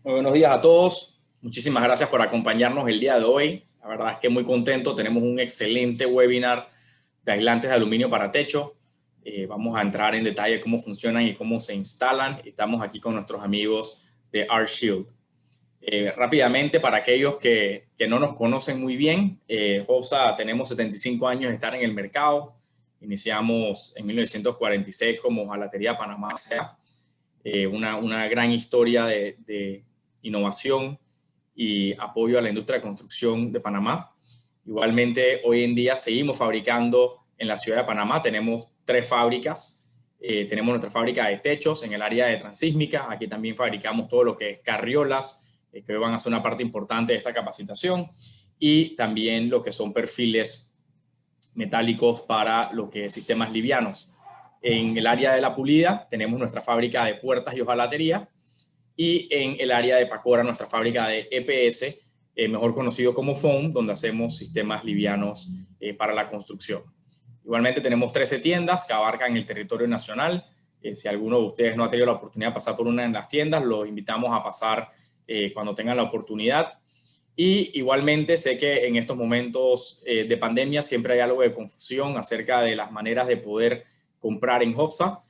Muy buenos días a todos. Muchísimas gracias por acompañarnos el día de hoy. La verdad es que muy contento. Tenemos un excelente webinar de aislantes de aluminio para techo. Vamos a entrar en detalle cómo funcionan y cómo se instalan. Estamos aquí con nuestros amigos de R-Shield. Rápidamente, para aquellos que no nos conocen muy bien, Hobsa tenemos 75 años de estar en el mercado. Iniciamos en 1946 como Ojalatería Panamá S.A. Una gran historia de innovación y apoyo a la industria de construcción de Panamá. Igualmente, hoy en día seguimos fabricando en la ciudad de Panamá. Tenemos 3 fábricas. Tenemos nuestra fábrica de techos en el área de transísmica. Aquí también fabricamos todo lo que es carriolas, que hoy van a ser una parte importante de esta capacitación. Y también lo que son perfiles metálicos para lo que es sistemas livianos. En el área de la pulida tenemos nuestra fábrica de puertas y hojalatería, y en el área de Pacora nuestra fábrica de EPS, mejor conocido como foam, donde hacemos sistemas livianos para la construcción. Igualmente tenemos 13 tiendas que abarcan el territorio nacional. Si alguno de ustedes no ha tenido la oportunidad de pasar por una de las tiendas, los invitamos a pasar cuando tengan la oportunidad. Y igualmente sé que en estos momentos de pandemia siempre hay algo de confusión acerca de las maneras de poder comprar en Hobsa.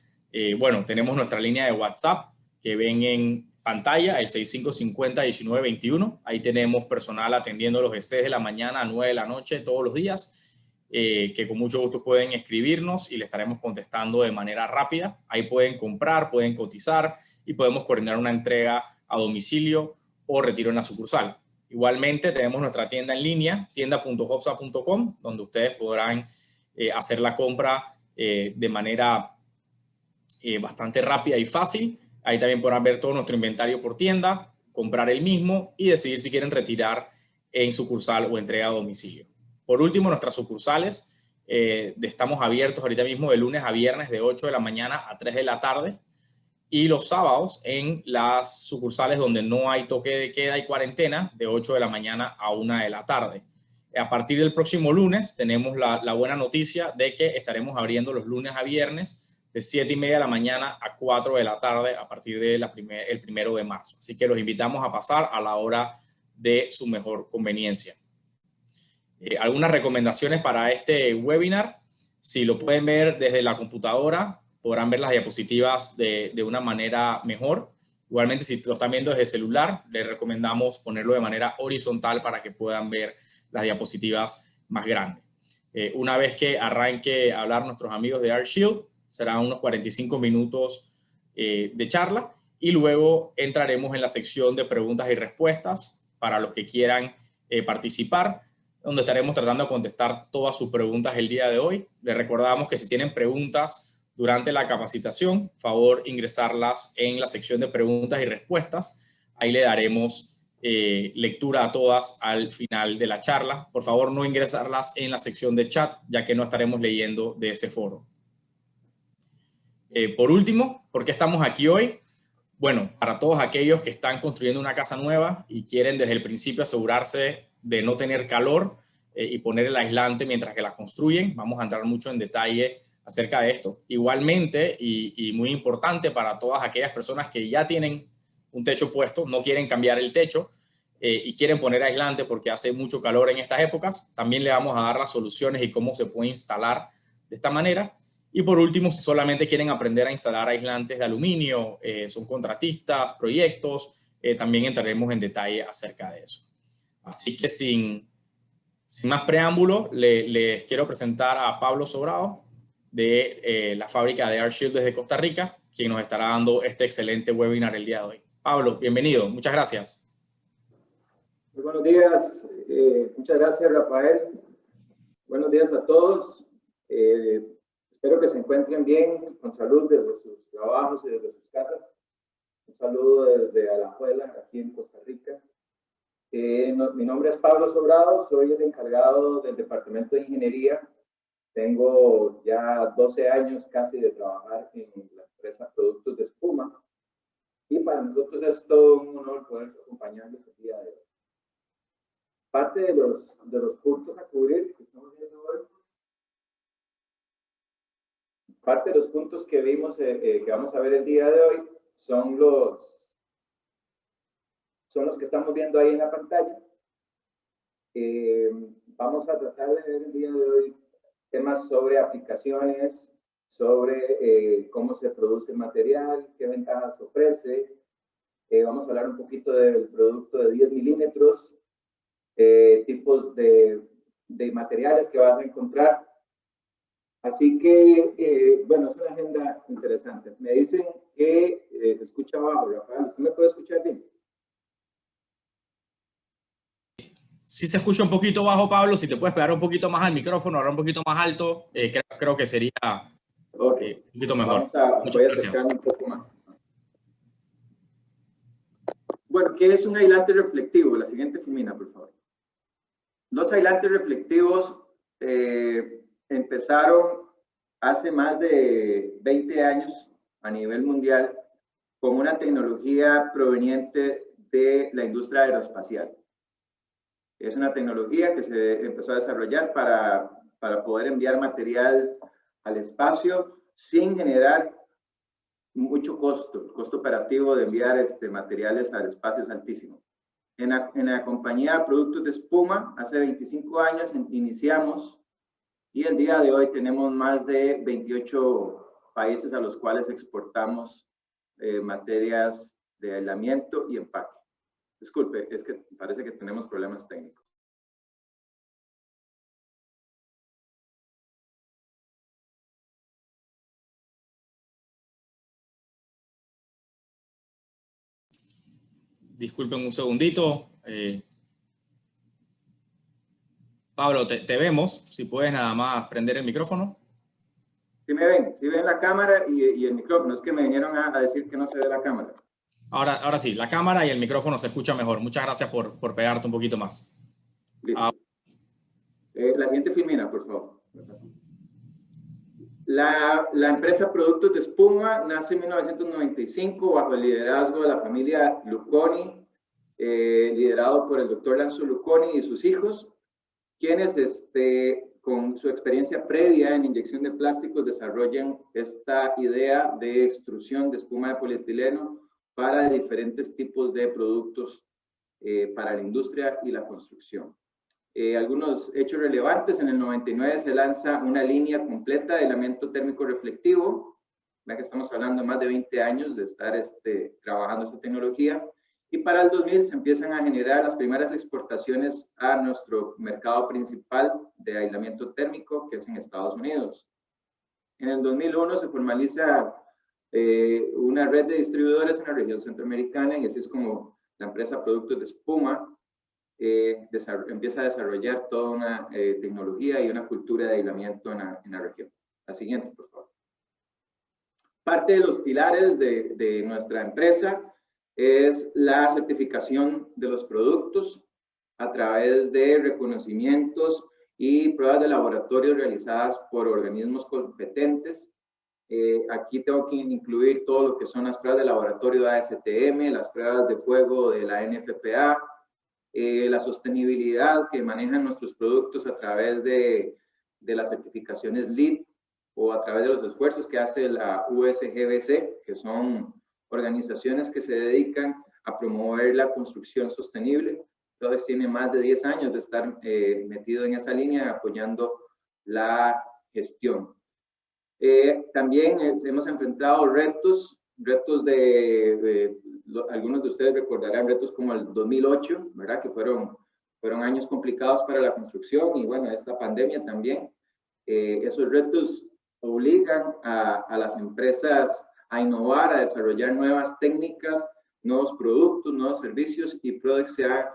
Bueno, tenemos nuestra línea de WhatsApp que ven en pantalla, el 6550-1921. Ahí tenemos personal atendiéndolos de 6 de la mañana a 9 de la noche todos los días, que con mucho gusto pueden escribirnos y le estaremos contestando de manera rápida. Ahí pueden comprar, pueden cotizar y podemos coordinar una entrega a domicilio o retiro en la sucursal. Igualmente tenemos nuestra tienda en línea, tienda.hobsa.com, donde ustedes podrán hacer la compra de manera bastante rápida y fácil. Ahí también podrán ver todo nuestro inventario por tienda, comprar el mismo y decidir si quieren retirar en sucursal o entrega a domicilio. Por último, nuestras sucursales, estamos abiertos ahorita mismo de lunes a viernes de 8 de la mañana a 3 de la tarde. Y los sábados en las sucursales donde no hay toque de queda y cuarentena, de 8 de la mañana a 1 de la tarde. A partir del próximo lunes tenemos la buena noticia de que estaremos abriendo los lunes a viernes de 7:30 de la mañana a 4 de la tarde a partir del 1 de marzo. Así que los invitamos a pasar a la hora de su mejor conveniencia. Algunas recomendaciones para este webinar. Si lo pueden ver desde la computadora, podrán ver las diapositivas de una manera mejor. Igualmente, si lo están viendo desde celular, les recomendamos ponerlo de manera horizontal para que puedan ver las diapositivas más grandes. Una vez que arranque a hablar nuestros amigos de R-Shield, serán unos 45 minutos de charla y luego entraremos en la sección de preguntas y respuestas para los que quieran participar, donde estaremos tratando de contestar todas sus preguntas el día de hoy. Les recordamos que si tienen preguntas durante la capacitación, favor ingresarlas en la sección de preguntas y respuestas. Ahí le daremos lectura a todas al final de la charla. Por favor, no ingresarlas en la sección de chat, ya que no estaremos leyendo de ese foro. Por último, ¿por qué estamos aquí hoy? Bueno, para todos aquellos que están construyendo una casa nueva y quieren desde el principio asegurarse de no tener calor y poner el aislante mientras que la construyen, vamos a entrar mucho en detalle acerca de esto. Igualmente, y muy importante para todas aquellas personas que ya tienen un techo puesto, no quieren cambiar el techo y quieren poner aislante porque hace mucho calor en estas épocas, también le vamos a dar las soluciones y cómo se puede instalar de esta manera. Y por último, si solamente quieren aprender a instalar aislantes de aluminio, son contratistas, proyectos, también entraremos en detalle acerca de eso. Así que sin más preámbulo, les quiero presentar a Pablo Sobrado de la fábrica de R-Shield desde Costa Rica, quien nos estará dando este excelente webinar el día de hoy. Pablo, bienvenido. Muchas gracias. Muy buenos días. Muchas gracias, Rafael. Buenos días a todos. Espero que se encuentren bien, con salud desde sus trabajos y desde sus casas. Un saludo desde Alajuela, aquí en Costa Rica. Mi nombre es Pablo Sobrado, soy el encargado del Departamento de Ingeniería. Tengo ya 12 años casi de trabajar en la empresa Productos de Espuma. Y para nosotros es todo un honor poder acompañarles el día de hoy. Parte de los puntos a cubrir que estamos viendo hoy, parte de los puntos que vimos, que vamos a ver el día de hoy, son son los que estamos viendo ahí en la pantalla. Vamos a tratar de ver el día de hoy temas sobre aplicaciones, sobre cómo se produce el material, qué ventajas ofrece. Vamos a hablar un poquito del producto de 10 milímetros, tipos de materiales que vas a encontrar. Así que, bueno, es una agenda interesante. Me dicen que se escucha bajo, Rafael. ¿Usted me puede escuchar bien? Sí se escucha un poquito bajo, Pablo. Si te puedes pegar un poquito más al micrófono, hablar un poquito más alto, creo que sería un poquito mejor. Voy a acercarme un poco más. Bueno, ¿qué es un aislante reflectivo? La siguiente filmina, por favor. Los aislantes reflectivos empezaron hace más de 20 años a nivel mundial con una tecnología proveniente de la industria aeroespacial. Es una tecnología que se empezó a desarrollar para poder enviar material al espacio sin generar mucho costo. El costo operativo de enviar materiales al espacio es altísimo. En la compañía Productos de Espuma, hace 25 años iniciamos y el día de hoy tenemos más de 28 países a los cuales exportamos materias de aislamiento y empaque. Disculpe, es que parece que tenemos problemas técnicos. Disculpen un segundito. Pablo, te vemos. Si puedes nada más prender el micrófono. Sí me ven, sí ven la cámara y el micrófono. Es que me vinieron a decir que no se ve la cámara. Ahora sí, la cámara y el micrófono se escucha mejor. Muchas gracias por pegarte un poquito más. Listo. La siguiente filmina, por favor. La empresa Productos de Espuma nace en 1995 bajo el liderazgo de la familia Lucconi, liderado por el doctor Lanzo Lucconi y sus hijos, quienes con su experiencia previa en inyección de plásticos desarrollan esta idea de extrusión de espuma de polietileno para diferentes tipos de productos para la industria y la construcción. Algunos hechos relevantes: en el 99 se lanza una línea completa de aislamiento térmico reflectivo, ya que estamos hablando de más de 20 años de estar trabajando esta tecnología, y para el 2000 se empiezan a generar las primeras exportaciones a nuestro mercado principal de aislamiento térmico, que es en Estados Unidos. En el 2001 se formaliza una red de distribuidores en la región centroamericana, y así es como la empresa Productos de Espuma empieza a desarrollar toda una tecnología y una cultura de aislamiento en la región. La siguiente, por favor. Parte de los pilares de nuestra empresa es la certificación de los productos a través de reconocimientos y pruebas de laboratorio realizadas por organismos competentes. Aquí tengo que incluir todo lo que son las pruebas de laboratorio de ASTM, las pruebas de fuego de la NFPA, la sostenibilidad que manejan nuestros productos a través de las certificaciones LEED o a través de los esfuerzos que hace la USGBC, que son organizaciones que se dedican a promover la construcción sostenible. Entonces tiene más de 10 años de estar metido en esa línea apoyando la gestión. También hemos enfrentado retos algunos de ustedes recordarán retos como el 2008, ¿verdad? Que fueron años complicados para la construcción, y bueno, esta pandemia también. Esos retos obligan a las empresas a innovar, a desarrollar nuevas técnicas, nuevos productos, nuevos servicios, y Prodex se ha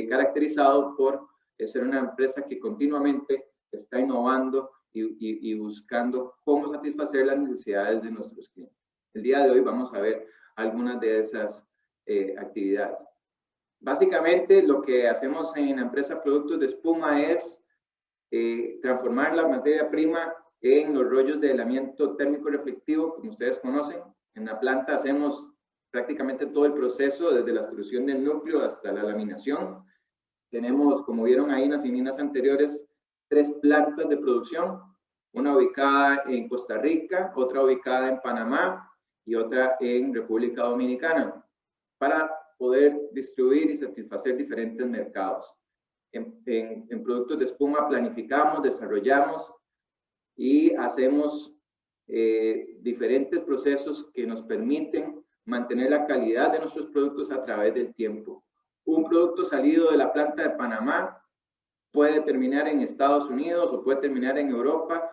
caracterizado por ser una empresa que continuamente está innovando y buscando cómo satisfacer las necesidades de nuestros clientes. El día de hoy vamos a ver algunas de esas actividades. Básicamente, lo que hacemos en la empresa Productos de Espuma es transformar la materia prima en los rollos de aislamiento térmico reflectivo, como ustedes conocen. En la planta hacemos prácticamente todo el proceso, desde la extrusión del núcleo hasta la laminación. Tenemos, como vieron ahí en las filminas anteriores, 3 plantas de producción, una ubicada en Costa Rica, otra ubicada en Panamá y otra en República Dominicana. Para poder distribuir y satisfacer diferentes mercados. En productos de espuma planificamos, desarrollamos y hacemos diferentes procesos que nos permiten mantener la calidad de nuestros productos a través del tiempo. Un producto salido de la planta de Panamá puede terminar en Estados Unidos o puede terminar en Europa,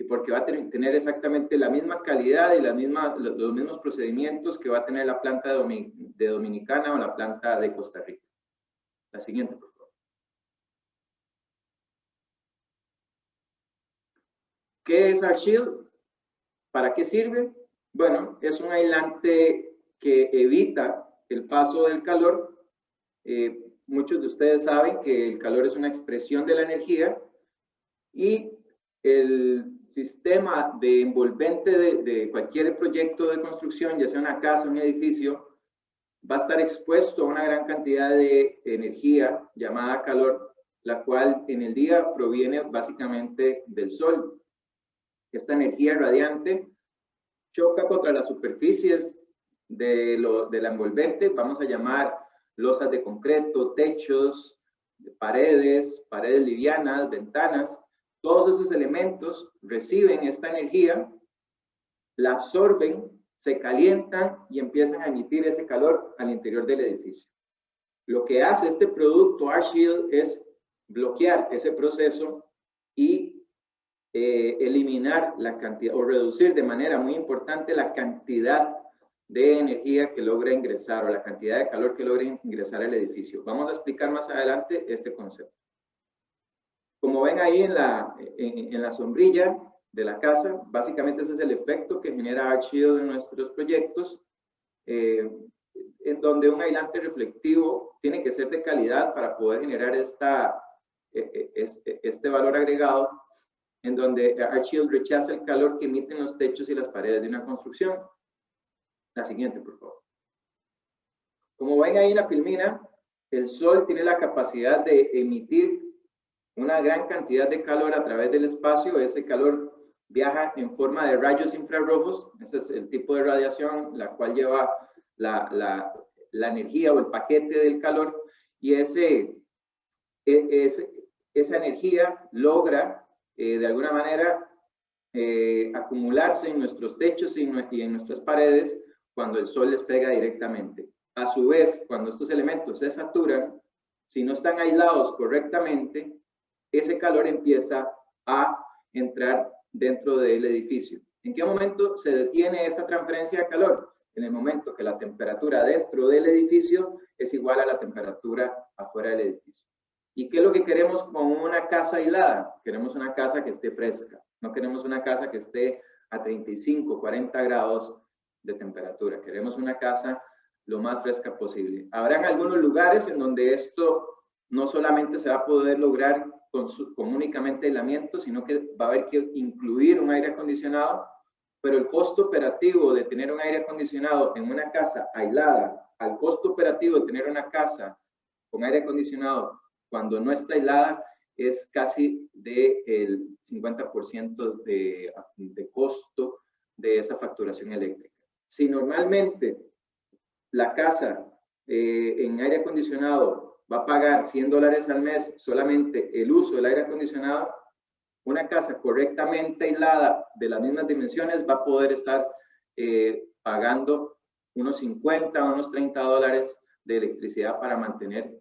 porque va a tener exactamente la misma calidad y los mismos procedimientos que va a tener la planta de Dominicana o la planta de Costa Rica. La siguiente, por favor. ¿Qué es ArtShield? ¿Para qué sirve? Bueno, es un aislante que evita el paso del calor. Muchos de ustedes saben que el calor es una expresión de la energía y el sistema de envolvente de cualquier proyecto de construcción, ya sea una casa, un edificio, va a estar expuesto a una gran cantidad de energía llamada calor, la cual en el día proviene básicamente del sol. Esta energía radiante choca contra las superficies de la envolvente, vamos a llamar losas de concreto, techos, paredes livianas, ventanas. Todos esos elementos reciben esta energía, la absorben, se calientan y empiezan a emitir ese calor al interior del edificio. Lo que hace este producto ArtShield es bloquear ese proceso y eliminar la cantidad o reducir de manera muy importante la cantidad de energía que logra ingresar o la cantidad de calor que logra ingresar al edificio. Vamos a explicar más adelante este concepto. Como ven ahí en la sombrilla de la casa, básicamente ese es el efecto que genera ArtShield en nuestros proyectos, en donde un aislante reflectivo tiene que ser de calidad para poder generar este valor agregado, en donde ArtShield rechaza el calor que emiten los techos y las paredes de una construcción. La siguiente, por favor. Como ven ahí en la filmina, el sol tiene la capacidad de emitir una gran cantidad de calor a través del espacio. Ese calor viaja en forma de rayos infrarrojos. Ese es el tipo de radiación la cual lleva la energía o el paquete del calor. Y esa energía logra de alguna manera acumularse en nuestros techos y en nuestras paredes cuando el sol les pega directamente. A su vez, cuando estos elementos se saturan, si no están aislados correctamente, ese calor empieza a entrar dentro del edificio. ¿En qué momento se detiene esta transferencia de calor? En el momento que la temperatura dentro del edificio es igual a la temperatura afuera del edificio. ¿Y qué es lo que queremos con una casa aislada? Queremos una casa que esté fresca. No queremos una casa que esté a 35, 40 grados de temperatura. Queremos una casa lo más fresca posible. Habrán algunos lugares en donde esto no solamente se va a poder lograr con únicamente aislamiento, sino que va a haber que incluir un aire acondicionado, pero el costo operativo de tener un aire acondicionado en una casa aislada, al costo operativo de tener una casa con aire acondicionado cuando no está aislada, es casi del 50% de costo de esa facturación eléctrica. Si normalmente la casa en aire acondicionado va a pagar $100 al mes solamente el uso del aire acondicionado, una casa correctamente aislada de las mismas dimensiones va a poder estar pagando unos 50 o unos $30 de electricidad para mantener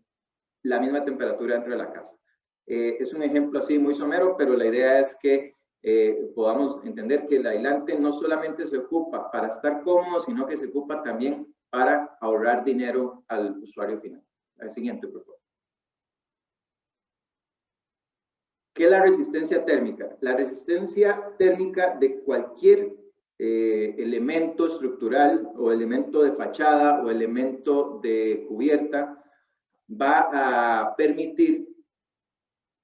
la misma temperatura dentro de la casa. Es un ejemplo así muy somero, pero la idea es que podamos entender que el aislante no solamente se ocupa para estar cómodo, sino que se ocupa también para ahorrar dinero al usuario final. La siguiente, por favor. ¿Qué es la resistencia térmica? La resistencia térmica de cualquier elemento estructural o elemento de fachada o elemento de cubierta va a permitir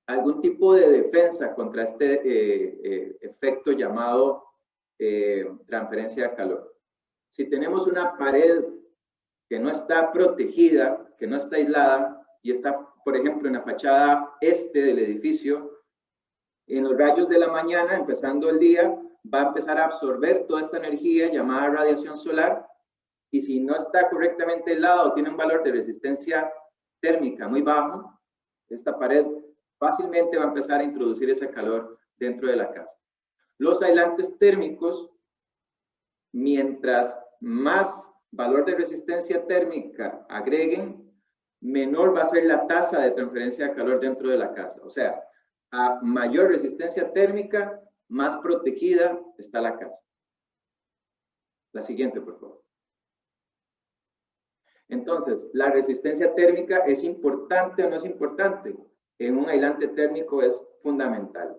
algún tipo de defensa contra este efecto llamado transferencia de calor. Si tenemos una pared que no está protegida, que no está aislada y está, por ejemplo, en la fachada este del edificio, en los rayos de la mañana, empezando el día, va a empezar a absorber toda esta energía llamada radiación solar y si no está correctamente aislado o tiene un valor de resistencia térmica muy bajo, esta pared fácilmente va a empezar a introducir ese calor dentro de la casa. Los aislantes térmicos, mientras más valor de resistencia térmica agreguen, menor va a ser la tasa de transferencia de calor dentro de la casa. O sea, a mayor resistencia térmica, más protegida está la casa. La siguiente, por favor. Entonces, ¿la resistencia térmica es importante o no es importante? En un aislante térmico es fundamental.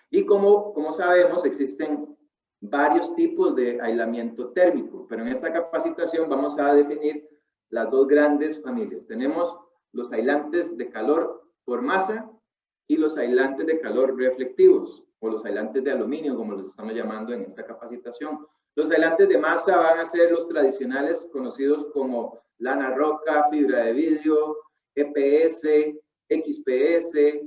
Y como sabemos, existen varios tipos de aislamiento térmico, pero en esta capacitación vamos a definir las dos grandes familias. Tenemos los aislantes de calor por masa y los aislantes de calor reflectivos, o los aislantes de aluminio, como los estamos llamando en esta capacitación. Los aislantes de masa van a ser los tradicionales conocidos como lana roca, fibra de vidrio, EPS, XPS,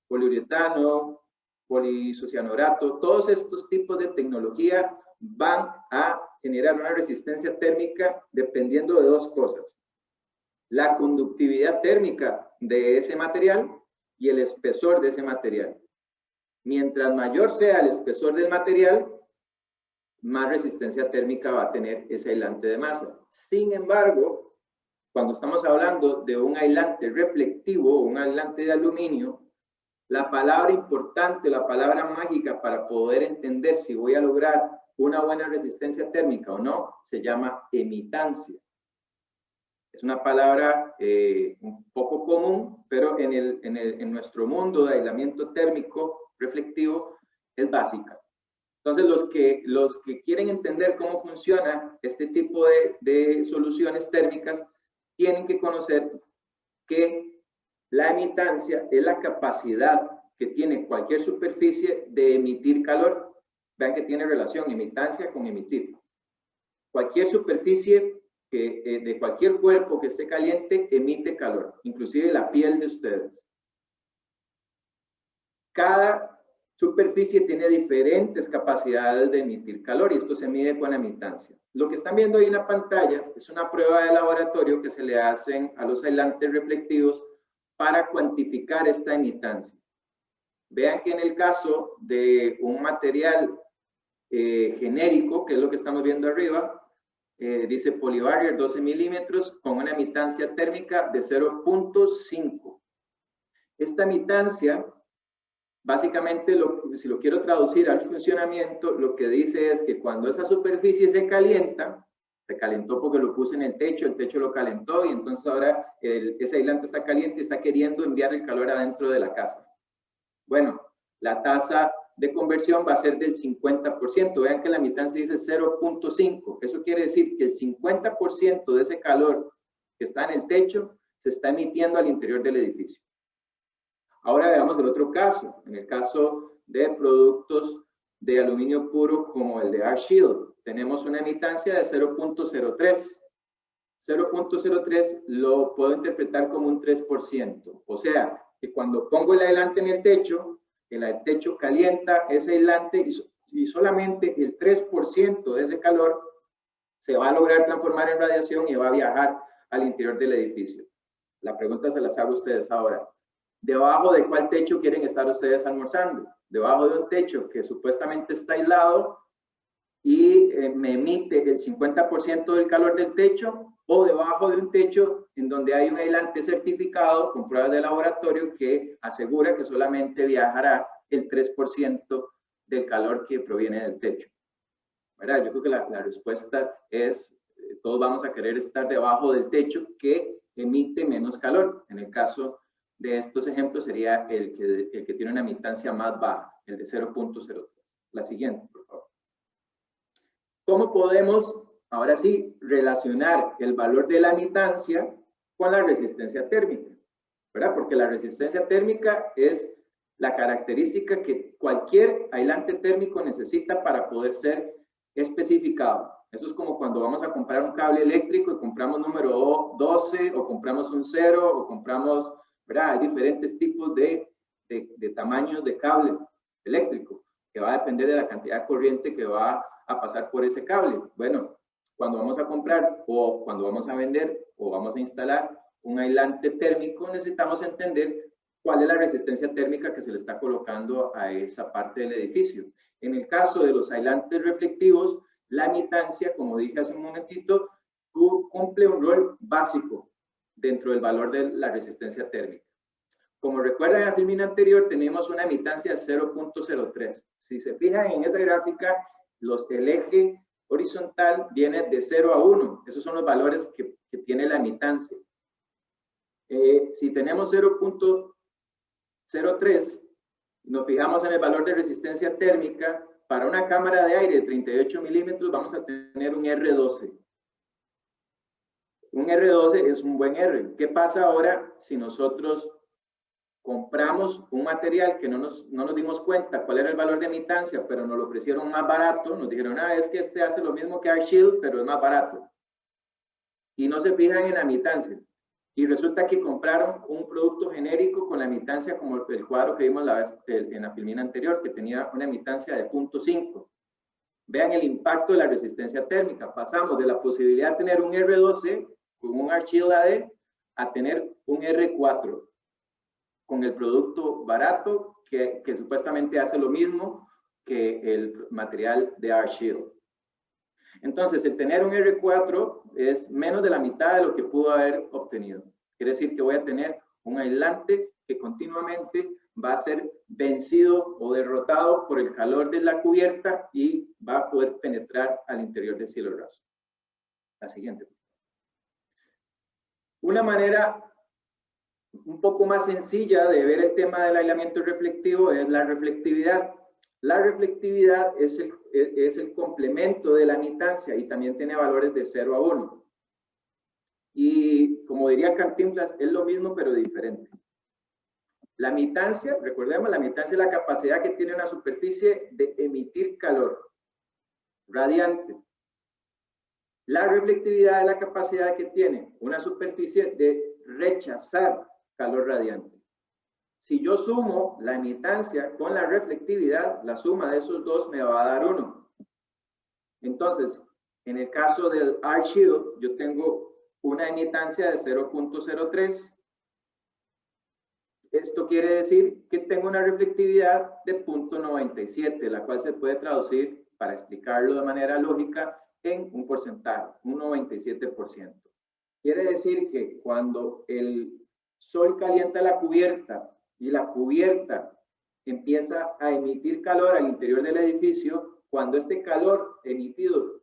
poliuretano, polisocianorato. Todos estos tipos de tecnología van a generar una resistencia térmica dependiendo de dos cosas: la conductividad térmica de ese material y el espesor de ese material. Mientras mayor sea el espesor del material, más resistencia térmica va a tener ese aislante de masa. Sin embargo, cuando estamos hablando de un aislante reflectivo, un aislante de aluminio, la palabra importante, la palabra mágica para poder entender si voy a lograr una buena resistencia térmica o no, se llama emitancia. Es una palabra un poco común, pero en nuestro mundo de aislamiento térmico reflectivo es básica. Entonces, los que quieren entender cómo funciona este tipo de soluciones térmicas tienen que conocer que la emitancia es la capacidad que tiene cualquier superficie de emitir calor. Vean que tiene relación emitancia con emitir. Cualquier superficie de cualquier cuerpo que esté caliente emite calor, inclusive la piel de ustedes. Cada superficie tiene diferentes capacidades de emitir calor y esto se mide con la emitancia. Lo que están viendo ahí en la pantalla es una prueba de laboratorio que se le hacen a los aislantes reflectivos para cuantificar esta emitancia. Vean que en el caso de un material genérico, que es lo que estamos viendo arriba, dice Polybarrier 12 milímetros con una emitancia térmica de 0.5. Esta emitancia, básicamente, si lo quiero traducir al funcionamiento, lo que dice es que cuando esa superficie se calienta, se calentó porque lo puse en el techo lo calentó y entonces ahora ese aislante está caliente y está queriendo enviar el calor adentro de la casa. Bueno, la tasa de conversión va a ser del 50%. Vean que la emitancia dice 0.5. Eso quiere decir que el 50% de ese calor que está en el techo se está emitiendo al interior del edificio. Ahora veamos el otro caso. En el caso de productos de aluminio puro como el de AirShield, tenemos una emitancia de 0.03. 0.03 lo puedo interpretar como un 3%. O sea, que cuando pongo el aislante en el techo calienta ese aislante y solamente el 3% de ese calor se va a lograr transformar en radiación y va a viajar al interior del edificio. La pregunta se las hago a ustedes ahora. ¿Debajo de cuál techo quieren estar ustedes almorzando? ¿Debajo de un techo que supuestamente está aislado y me emite el 50% del calor del techo, o debajo de un techo en donde hay un aislante certificado con pruebas de laboratorio que asegura que solamente viajará el 3% del calor que proviene del techo? ¿Verdad? Yo creo que la respuesta es, todos vamos a querer estar debajo del techo que emite menos calor. En el caso de estos ejemplos sería el que tiene una emitancia más baja, el de 0.03. La siguiente, por favor. ¿Cómo podemos, ahora sí, relacionar el valor de la emitancia con la resistencia térmica? ¿Verdad? Porque la resistencia térmica es la característica que cualquier aislante térmico necesita para poder ser especificado. Eso es como cuando vamos a comprar un cable eléctrico y compramos número 12 o compramos un 0 o compramos, ¿verdad? Hay diferentes tipos de tamaños de cable eléctrico que va a depender de la cantidad de corriente que va a pasar por ese cable. Bueno, cuando vamos a comprar o cuando vamos a vender o vamos a instalar un aislante térmico, necesitamos entender cuál es la resistencia térmica que se le está colocando a esa parte del edificio. En el caso de los aislantes reflectivos, la emitancia, como dije hace un momentito, cumple un rol básico dentro del valor de la resistencia térmica. Como recuerdan, en la filmina anterior tenemos una emitancia de 0.03. Si se fijan en esa gráfica, el eje horizontal viene de 0 a 1. Esos son los valores que tiene la emitancia. Si tenemos 0.03, nos fijamos en el valor de resistencia térmica, para una cámara de aire de 38 milímetros vamos a tener un R12. Un R12 es un buen R. ¿Qué pasa ahora si nosotros compramos un material que no nos dimos cuenta cuál era el valor de emitancia, pero nos lo ofrecieron más barato? Nos dijeron, es que este hace lo mismo que AirShield, pero es más barato. Y no se fijan en la emitancia. Y resulta que compraron un producto genérico con la emitancia como el cuadro que vimos en la filmina anterior, que tenía una emitancia de 0.5. Vean el impacto de la resistencia térmica. Pasamos de la posibilidad de tener un R12 con un AirShield AD a tener un R4 con el producto barato que supuestamente hace lo mismo que el material de AirShield. Entonces, el tener un R4 es menos de la mitad de lo que pudo haber obtenido. Quiere decir que voy a tener un aislante que continuamente va a ser vencido o derrotado por el calor de la cubierta y va a poder penetrar al interior del cielo raso. La siguiente. Una manera un poco más sencilla de ver el tema del aislamiento reflectivo es la reflectividad. La reflectividad es el complemento de la emitancia y también tiene valores de 0 a 1. Y como diría Cantinflas, es lo mismo pero diferente. La emitancia, recordemos, la emitancia es la capacidad que tiene una superficie de emitir calor radiante. La reflectividad es la capacidad que tiene una superficie de rechazar calor radiante. Si yo sumo la emitancia con la reflectividad, la suma de esos dos me va a dar 1. Entonces, en el caso del AirShield, yo tengo una emitancia de 0.03. Esto quiere decir que tengo una reflectividad de 0.97, la cual se puede traducir, para explicarlo de manera lógica, en un porcentaje, un 97%. Quiere decir que cuando el sol calienta la cubierta y la cubierta empieza a emitir calor al interior del edificio, cuando este calor emitido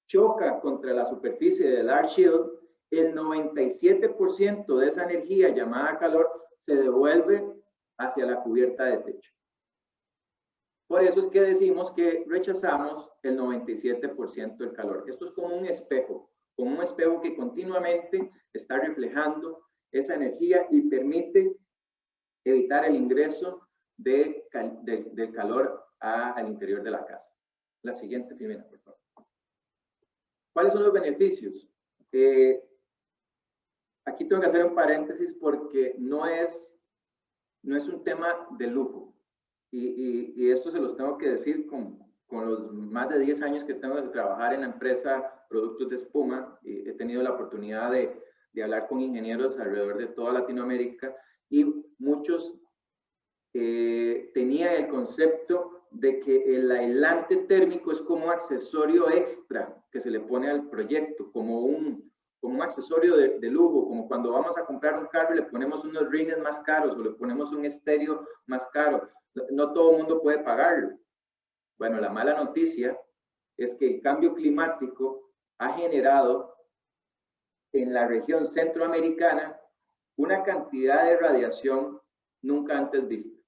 choca contra la superficie del AirShield, el 97% de esa energía llamada calor se devuelve hacia la cubierta de techo. Por eso es que decimos que rechazamos el 97% del calor. Esto es como un espejo que continuamente está reflejando esa energía y permite evitar el ingreso del calor al interior de la casa. La siguiente primera, por favor. ¿Cuáles son los beneficios? Aquí tengo que hacer un paréntesis porque no es un tema de lujo. Y esto se los tengo que decir con los más de 10 años que tengo de trabajar en la empresa Productos de Espuma. Y he tenido la oportunidad de hablar con ingenieros alrededor de toda Latinoamérica y muchos tenían el concepto de que el aislante térmico es como un accesorio extra que se le pone al proyecto, como un accesorio de lujo, como cuando vamos a comprar un carro y le ponemos unos rines más caros o le ponemos un estéreo más caro. No todo el mundo puede pagarlo. Bueno, la mala noticia es que el cambio climático ha generado en la región centroamericana una cantidad de radiación nunca antes vista.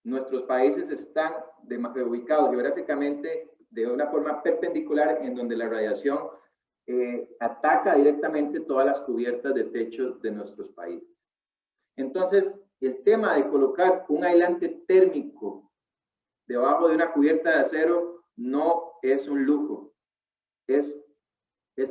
Nuestros países están ubicados geográficamente de una forma perpendicular en donde la radiación ataca directamente todas las cubiertas de techo de nuestros países. Entonces, el tema de colocar un aislante térmico debajo de una cubierta de acero no es un lujo. Es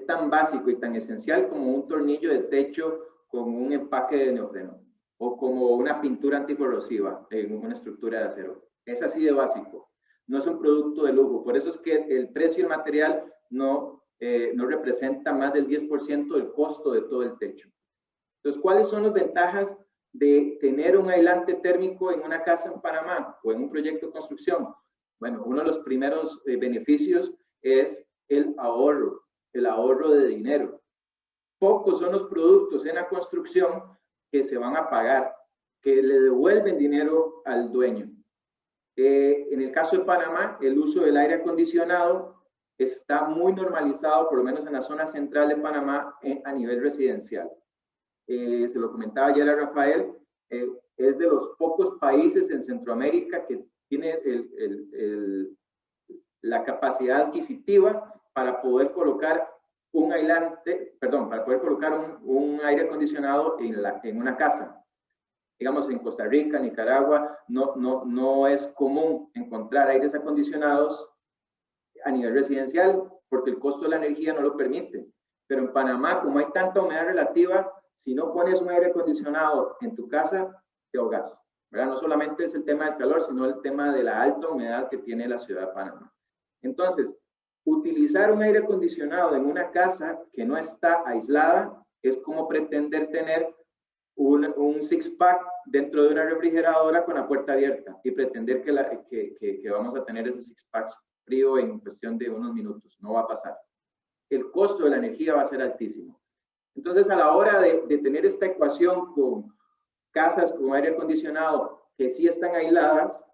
tan básico y tan esencial como un tornillo de techo con un empaque de neopreno o como una pintura anticorrosiva en una estructura de acero. Es así de básico. No es un producto de lujo. Por eso es que el precio del material no no representa más del 10% del costo de todo el techo. Entonces, ¿cuáles son las ventajas de tener un aislante térmico en una casa en Panamá o en un proyecto de construcción? Bueno, uno de los primeros beneficios es el ahorro de dinero. Pocos son los productos en la construcción que se van a pagar, que le devuelven dinero al dueño. En el caso de Panamá, el uso del aire acondicionado está muy normalizado, por lo menos en la zona central de Panamá, a nivel residencial. Se lo comentaba ayer a Rafael, es de los pocos países en Centroamérica que tiene la capacidad adquisitiva para poder colocar un aislante, perdón, para poder colocar un aire acondicionado en una casa. Digamos, en Costa Rica, Nicaragua, no es común encontrar aires acondicionados a nivel residencial porque el costo de la energía no lo permite. Pero en Panamá, como hay tanta humedad relativa, si no pones un aire acondicionado en tu casa, te ahogas, ¿verdad? No solamente es el tema del calor, sino el tema de la alta humedad que tiene la ciudad de Panamá. Entonces, utilizar un aire acondicionado en una casa que no está aislada es como pretender tener un six-pack dentro de una refrigeradora con la puerta abierta y pretender que vamos a tener ese six-pack frío en cuestión de unos minutos. No va a pasar. El costo de la energía va a ser altísimo. Entonces, a la hora de tener esta ecuación con casas con aire acondicionado que sí están aisladas,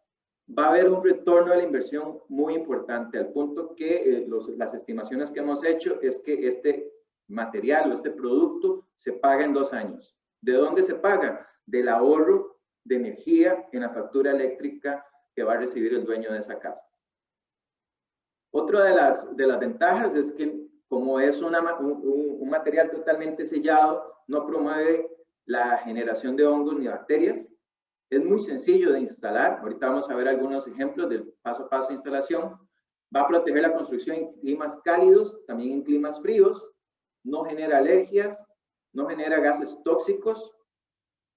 va a haber un retorno de la inversión muy importante, al punto que las estimaciones que hemos hecho es que este material o este producto se paga en 2 años. ¿De dónde se paga? Del ahorro de energía en la factura eléctrica que va a recibir el dueño de esa casa. Otra de las ventajas es que como es un material totalmente sellado, no promueve la generación de hongos ni bacterias. Es muy sencillo de instalar. Ahorita vamos a ver algunos ejemplos del paso a paso de instalación. Va a proteger la construcción en climas cálidos, también en climas fríos. No genera alergias, no genera gases tóxicos.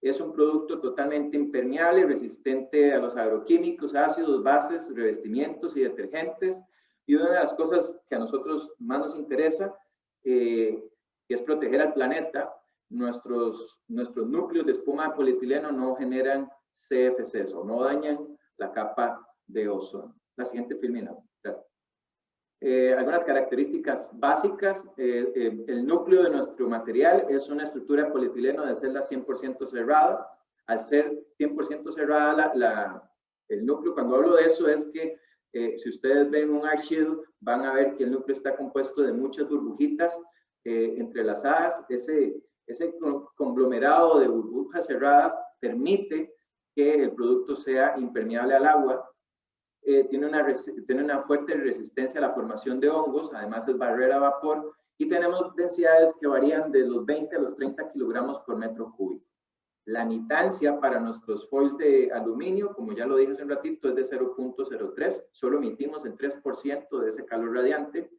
Es un producto totalmente impermeable, resistente a los agroquímicos, ácidos, bases, revestimientos y detergentes. Y una de las cosas que a nosotros más nos interesa, que es proteger al planeta, nuestros núcleos de espuma de polietileno no generan CFCs o no dañan la capa de ozono. La siguiente filmina. Gracias. Algunas características básicas. El núcleo de nuestro material es una estructura de polietileno de celda 100% cerrada. Al ser 100% cerrada, el núcleo, cuando hablo de eso, es que si ustedes ven un Arc Shield, van a ver que el núcleo está compuesto de muchas burbujitas entrelazadas. Ese conglomerado de burbujas cerradas permite que el producto sea impermeable al agua. Tiene una fuerte resistencia a la formación de hongos, además es barrera a vapor, y tenemos densidades que varían de los 20 a los 30 kilogramos por metro cúbico. La admitancia para nuestros foils de aluminio, como ya lo dije hace un ratito, es de 0.03, solo emitimos el 3% de ese calor radiante,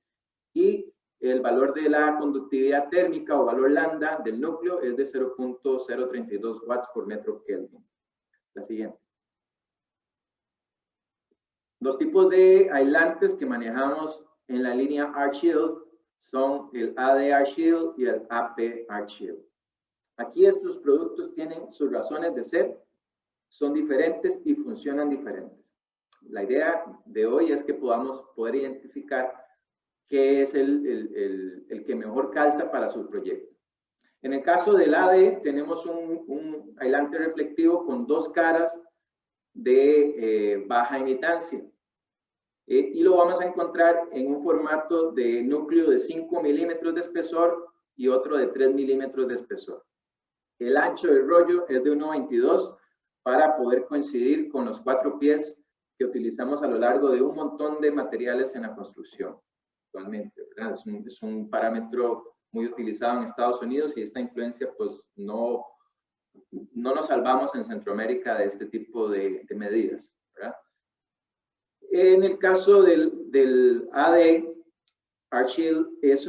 y el valor de la conductividad térmica o valor lambda del núcleo es de 0.032 watts por metro Kelvin. La siguiente. Los tipos de aislantes que manejamos en la línea Arc Shield son el AD Arc Shield y el AP Arc Shield. Aquí estos productos tienen sus razones de ser, son diferentes y funcionan diferentes. La idea de hoy es que podamos poder identificar qué es el que mejor calza para su proyecto. En el caso del AD tenemos un aislante reflectivo con 2 caras de baja emitancia. Y lo vamos a encontrar en un formato de núcleo de 5 milímetros de espesor y otro de 3 milímetros de espesor. El ancho del rollo es de 1.22 para poder coincidir con los 4 pies que utilizamos a lo largo de un montón de materiales en la construcción actualmente, ¿verdad? Es un parámetro muy utilizado en Estados Unidos y esta influencia pues no nos salvamos en Centroamérica de este tipo de medidas, ¿verdad? En el caso del AD, Arc Shield es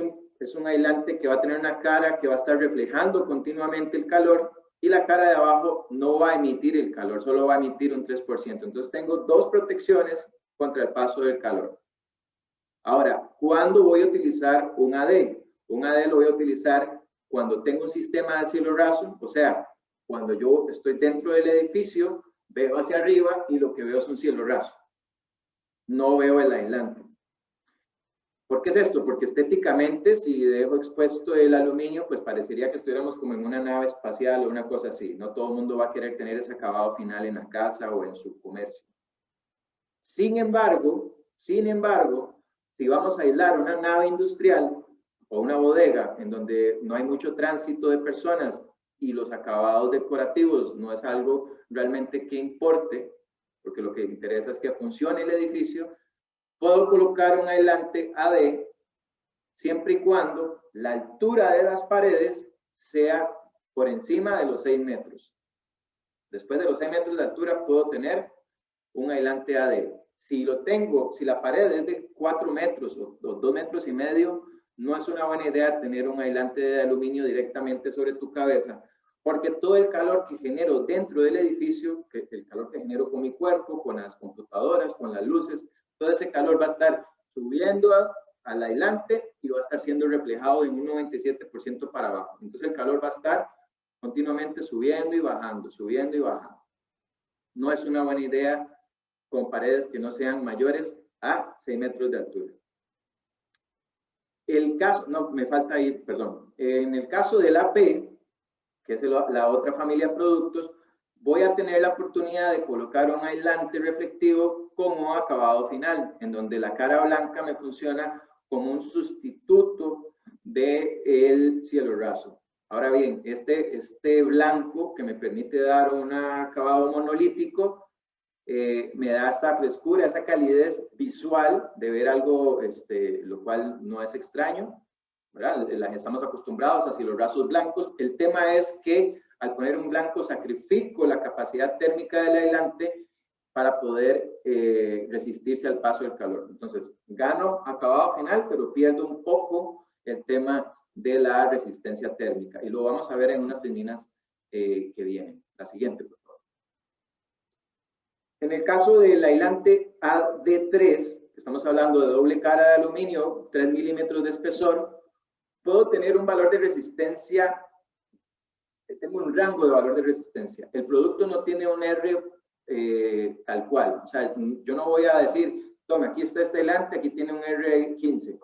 un aislante que va a tener una cara que va a estar reflejando continuamente el calor y la cara de abajo no va a emitir el calor, solo va a emitir un 3%. Entonces tengo 2 protecciones contra el paso del calor. Ahora, ¿cuándo voy a utilizar un AD? Un AD lo voy a utilizar cuando tengo un sistema de cielo raso, o sea, cuando yo estoy dentro del edificio, veo hacia arriba y lo que veo es un cielo raso. No veo el aislante. ¿Por qué es esto? Porque estéticamente, si dejo expuesto el aluminio, pues parecería que estuviéramos como en una nave espacial o una cosa así. No todo el mundo va a querer tener ese acabado final en la casa o en su comercio. Sin embargo, si vamos a aislar una nave industrial o una bodega en donde no hay mucho tránsito de personas y los acabados decorativos no es algo realmente que importe, porque lo que interesa es que funcione el edificio, puedo colocar un aislante AD siempre y cuando la altura de las paredes sea por encima de los 6 metros. Después de los 6 metros de altura puedo tener un aislante AD. Si la pared es de 4 metros o 2 metros y medio, no es una buena idea tener un aislante de aluminio directamente sobre tu cabeza, porque todo el calor que genero dentro del edificio, el calor que genero con mi cuerpo, con las computadoras, con las luces, todo ese calor va a estar subiendo al aislante y va a estar siendo reflejado en un 97% para abajo. Entonces el calor va a estar continuamente subiendo y bajando, subiendo y bajando. No es una buena idea con paredes que no sean mayores a 6 metros de altura. El caso, no, me falta ahí, perdón. En el caso del AP, que es la otra familia de productos, voy a tener la oportunidad de colocar un aislante reflectivo como acabado final, en donde la cara blanca me funciona como un sustituto del cielo raso. Ahora bien, este blanco que me permite dar un acabado monolítico, me da esa frescura, esa calidez visual de ver algo, lo cual no es extraño, ¿verdad? Estamos acostumbrados a cielos rasos blancos. El tema es que al poner un blanco sacrifico la capacidad térmica del aislante para poder resistirse al paso del calor. Entonces, gano acabado final, pero pierdo un poco el tema de la resistencia térmica. Y lo vamos a ver en unas terminas que vienen. La siguiente, por favor. En el caso del aislante AD3, estamos hablando de doble cara de aluminio, 3 milímetros de espesor, puedo tener un valor de resistencia, tengo un rango de valor de resistencia. El producto no tiene un R tal cual. O sea, yo no voy a decir, toma, aquí está este aislante, aquí tiene un R15.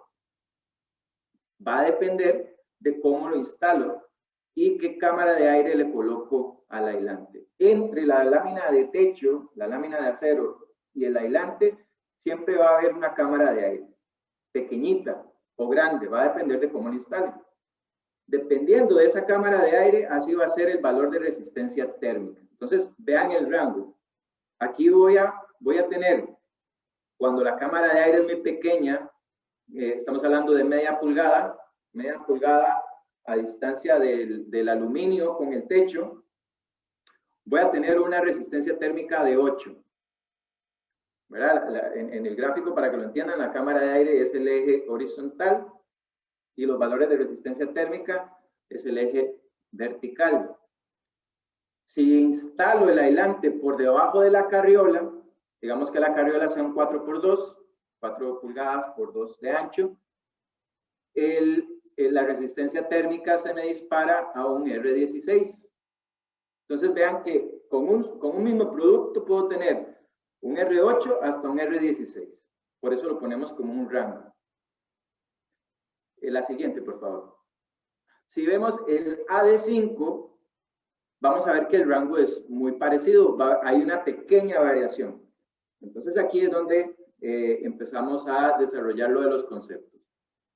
Va a depender de cómo lo instalo y qué cámara de aire le coloco al aislante. Entre la lámina de techo, la lámina de acero y el aislante, siempre va a haber una cámara de aire, pequeñita o grande, va a depender de cómo lo instale. Dependiendo de esa cámara de aire, así va a ser el valor de resistencia térmica. Entonces, vean el rango. Aquí voy a tener, cuando la cámara de aire es muy pequeña, estamos hablando de media pulgada a distancia del aluminio con el techo, voy a tener una resistencia térmica de 8. ¿Verdad? En el gráfico, para que lo entiendan, la cámara de aire es el eje horizontal y los valores de resistencia térmica es el eje vertical. Si instalo el aislante por debajo de la carriola, digamos que la carriola sea un 4x2, 4 pulgadas por 2 de ancho, la resistencia térmica se me dispara a un R16. Entonces vean que con un mismo producto puedo tener un R8 hasta un R16. Por eso lo ponemos como un rango. La siguiente, por favor. Si vemos el AD5, vamos a ver que el rango es muy parecido. Hay una pequeña variación. Entonces aquí es donde empezamos a desarrollar lo de los conceptos.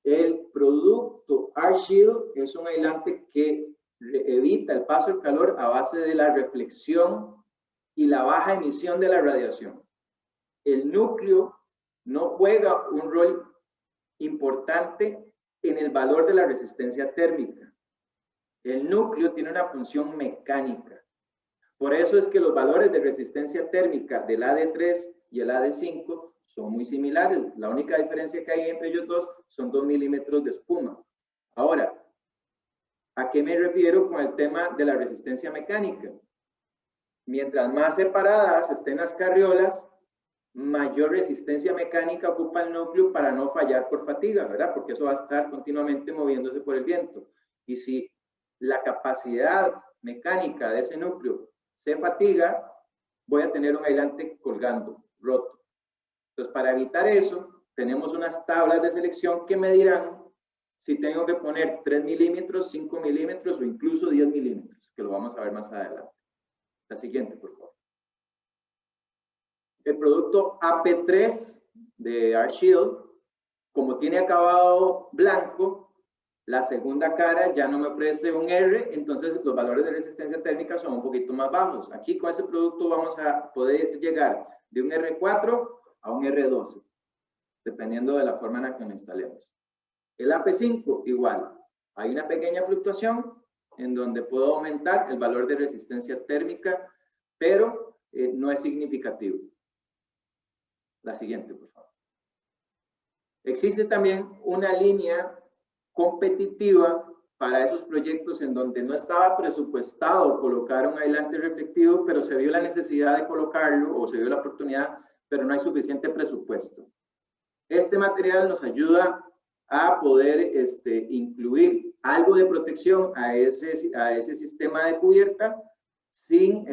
El producto R-Shield es un aislante que evita el paso del calor a base de la reflexión y la baja emisión de la radiación. El núcleo no juega un rol importante en el valor de la resistencia térmica. El núcleo tiene una función mecánica. Por eso es que los valores de resistencia térmica del AD3 y el AD5 son muy similares. La única diferencia que hay entre ellos dos son 2 milímetros de espuma. Ahora, ¿a qué me refiero con el tema de la resistencia mecánica? Mientras más separadas estén las carriolas, mayor resistencia mecánica ocupa el núcleo para no fallar por fatiga, ¿verdad? Porque eso va a estar continuamente moviéndose por el viento. Y si la capacidad mecánica de ese núcleo se fatiga, voy a tener un aislante colgando, roto. Entonces, para evitar eso, tenemos unas tablas de selección que me dirán si tengo que poner 3 milímetros, 5 milímetros o incluso 10 milímetros, que lo vamos a ver más adelante. La siguiente, por favor. El producto AP3 de AirShield, como tiene acabado blanco, la segunda cara ya no me ofrece un R, entonces los valores de resistencia térmica son un poquito más bajos. Aquí con ese producto vamos a poder llegar de un R4 a un R12, dependiendo de la forma en la que lo instalemos. El AP5 igual, hay una pequeña fluctuación en donde puedo aumentar el valor de resistencia térmica, pero no es significativo. La siguiente, por favor. Existe también una línea competitiva para esos proyectos en donde no estaba presupuestado colocar un aislante reflectivo, pero se vio la necesidad de colocarlo o se vio la oportunidad, pero no hay suficiente presupuesto. Este material nos ayuda a poder incluir algo de protección a ese sistema de cubierta sin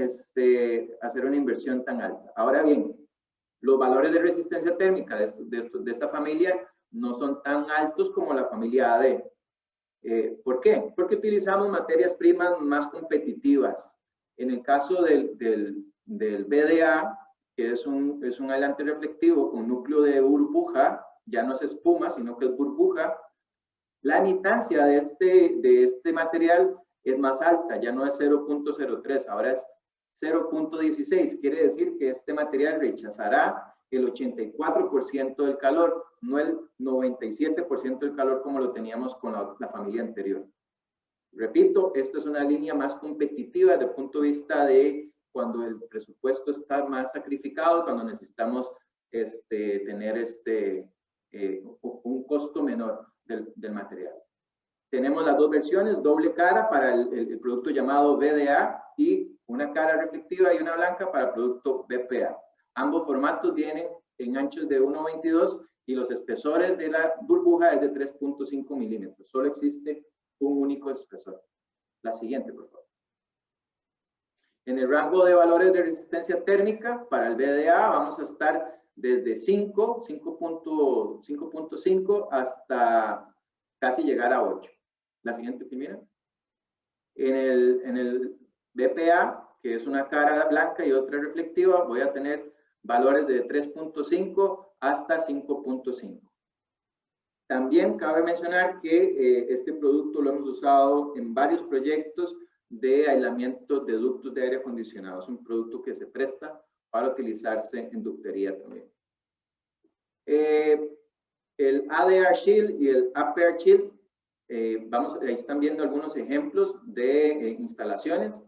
hacer una inversión tan alta. Ahora bien, los valores de resistencia térmica de esta familia no son tan altos como la familia AD. ¿Por qué? Porque utilizamos materias primas más competitivas. En el caso del BDA, que es un aislante reflectivo con núcleo de burbuja, ya no es espuma, sino que es burbuja, la emitancia de este material es más alta, ya no es 0.03, ahora es 0.16. Quiere decir que este material rechazará el 84% del calor, no el 97% del calor como lo teníamos con la familia anterior. Repito, esta es una línea más competitiva desde el punto de vista de cuando el presupuesto está más sacrificado, cuando necesitamos tener un costo menor del material. Tenemos las dos versiones, doble cara para el producto llamado BDA y una cara reflectiva y una blanca para el producto BPA. Ambos formatos vienen en anchos de 1.22 y los espesores de la burbuja es de 3.5 milímetros. Solo existe un único espesor. La siguiente, por favor. En el rango de valores de resistencia térmica para el BDA vamos a estar desde 5.5 hasta casi llegar a 8. La siguiente, primera. En el BPA, que es una cara blanca y otra reflectiva, voy a tener valores de 3.5 hasta 5.5. También cabe mencionar que este producto lo hemos usado en varios proyectos de aislamiento de ductos de aire acondicionado. Es un producto que se presta para utilizarse en ductería también. El AD Shield y el AP Shield, ahí están viendo algunos ejemplos de instalaciones.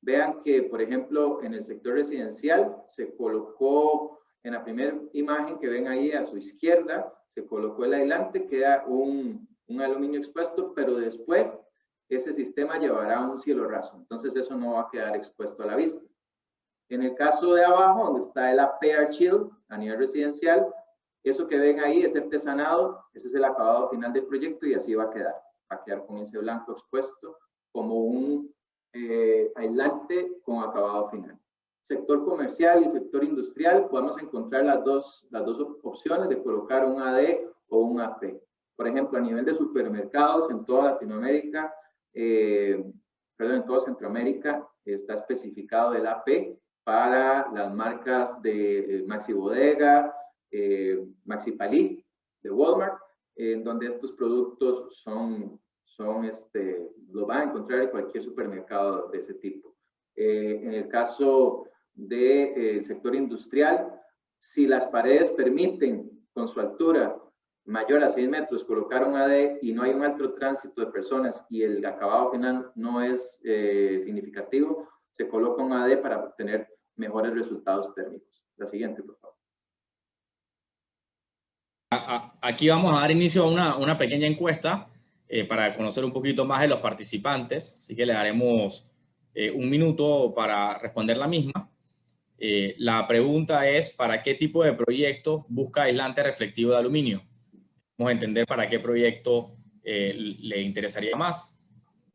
Vean que, por ejemplo, en el sector residencial se colocó, en la primera imagen que ven ahí a su izquierda, se colocó el aislante, queda un aluminio expuesto, pero después ese sistema llevará un cielo raso. Entonces eso no va a quedar expuesto a la vista. En el caso de abajo, donde está el AP Shield a nivel residencial, eso que ven ahí es artesanado, ese es el acabado final del proyecto y así va a quedar con ese blanco expuesto como un aislante con acabado final. Sector comercial y sector industrial, podemos encontrar las dos opciones de colocar un AD o un AP. Por ejemplo, a nivel de supermercados en toda Latinoamérica, en toda Centroamérica, está especificado el AP para las marcas de Maxi Bodega, Maxi Palí, de Walmart, en donde estos productos los van a encontrar en cualquier supermercado de ese tipo. En el caso del sector industrial, si las paredes permiten con su altura mayor a 6 metros colocar un AD y no hay un alto tránsito de personas y el acabado final no es significativo, se coloca un AD para obtener mejores resultados térmicos. La siguiente, por favor. Aquí vamos a dar inicio a una pequeña encuesta para conocer un poquito más de los participantes, así que le daremos un minuto para responder la misma. La pregunta es, ¿para qué tipo de proyectos busca aislante reflectivo de aluminio? Vamos a entender para qué proyecto le interesaría más.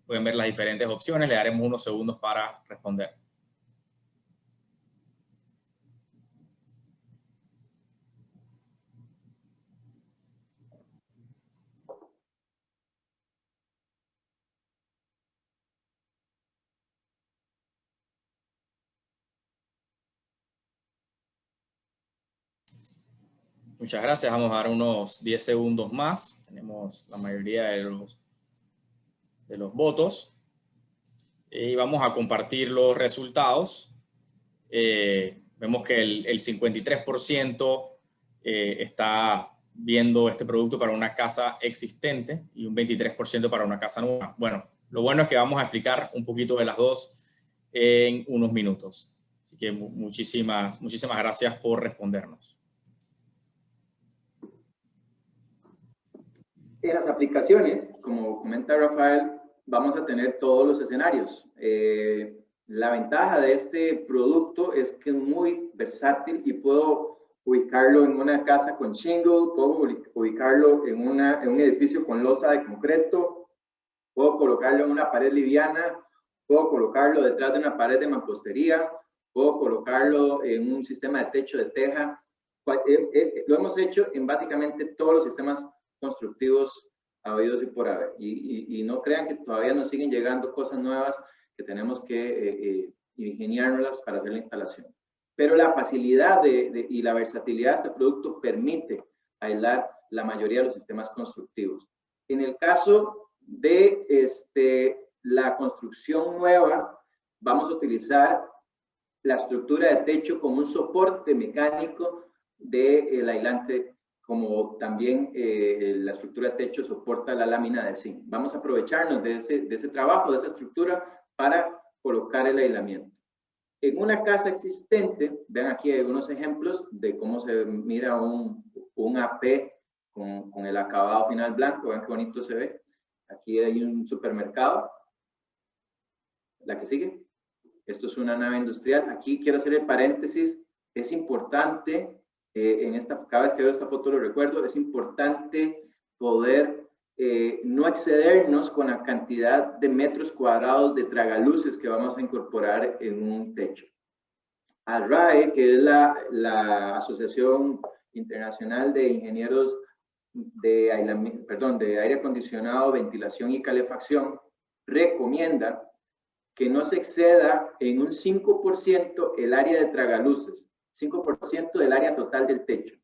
Pueden ver las diferentes opciones, le daremos unos segundos para responder. Muchas gracias. Vamos a dar unos 10 segundos más. Tenemos la mayoría de los votos. Y vamos a compartir los resultados. Vemos que el 53% está viendo este producto para una casa existente y un 23% para una casa nueva. Bueno, lo bueno es que vamos a explicar un poquito de las dos en unos minutos. Así que muchísimas gracias por respondernos. En las aplicaciones, como comenta Rafael, vamos a tener todos los escenarios. La ventaja de este producto es que es muy versátil y puedo ubicarlo en una casa con shingle, puedo ubicarlo en un edificio con losa de concreto, puedo colocarlo en una pared liviana, puedo colocarlo detrás de una pared de mampostería, puedo colocarlo en un sistema de techo de teja. Lo hemos hecho en básicamente todos los sistemas constructivos habidos y por haber. Y no crean que todavía nos siguen llegando cosas nuevas que tenemos que ingeniárnoslas para hacer la instalación. Pero la facilidad y la versatilidad de este producto permite aislar la mayoría de los sistemas constructivos. En el caso de la construcción nueva, vamos a utilizar la estructura de techo como un soporte mecánico del aislante, como también la estructura de techo soporta la lámina de zinc. Vamos a aprovecharnos de ese trabajo, de esa estructura, para colocar el aislamiento. En una casa existente, vean aquí algunos ejemplos de cómo se mira un AP con el acabado final blanco. Vean qué bonito se ve. Aquí hay un supermercado. La que sigue. Esto es una nave industrial. Aquí quiero hacer el paréntesis. Es importante, cada vez que veo esta foto lo recuerdo, es importante poder no excedernos con la cantidad de metros cuadrados de tragaluces que vamos a incorporar en un techo. ARAE, que es la Asociación Internacional de Ingenieros de aire acondicionado, ventilación y calefacción, recomienda que no se exceda en un 5% el área de tragaluces, 5% del área total del techo.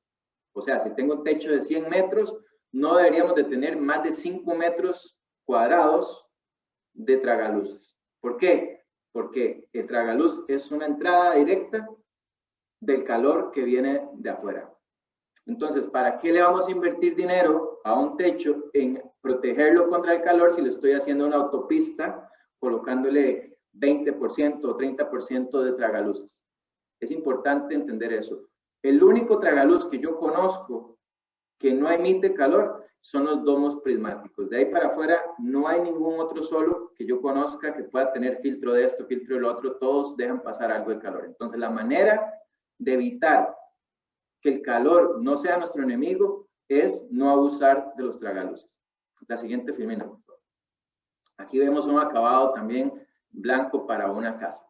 O sea, si tengo un techo de 100 metros, no deberíamos de tener más de 5 metros cuadrados de tragaluces. ¿Por qué? Porque el tragaluz es una entrada directa del calor que viene de afuera. Entonces, ¿para qué le vamos a invertir dinero a un techo en protegerlo contra el calor si le estoy haciendo una autopista colocándole 20% o 30% de tragaluces? Es importante entender eso. El único tragaluz que yo conozco que no emite calor son los domos prismáticos. De ahí para afuera no hay ningún otro solo que yo conozca que pueda tener filtro de esto, filtro del otro. Todos dejan pasar algo de calor. Entonces, la manera de evitar que el calor no sea nuestro enemigo es no abusar de los tragaluces. La siguiente filmina, por favor. Aquí vemos un acabado también blanco para una casa.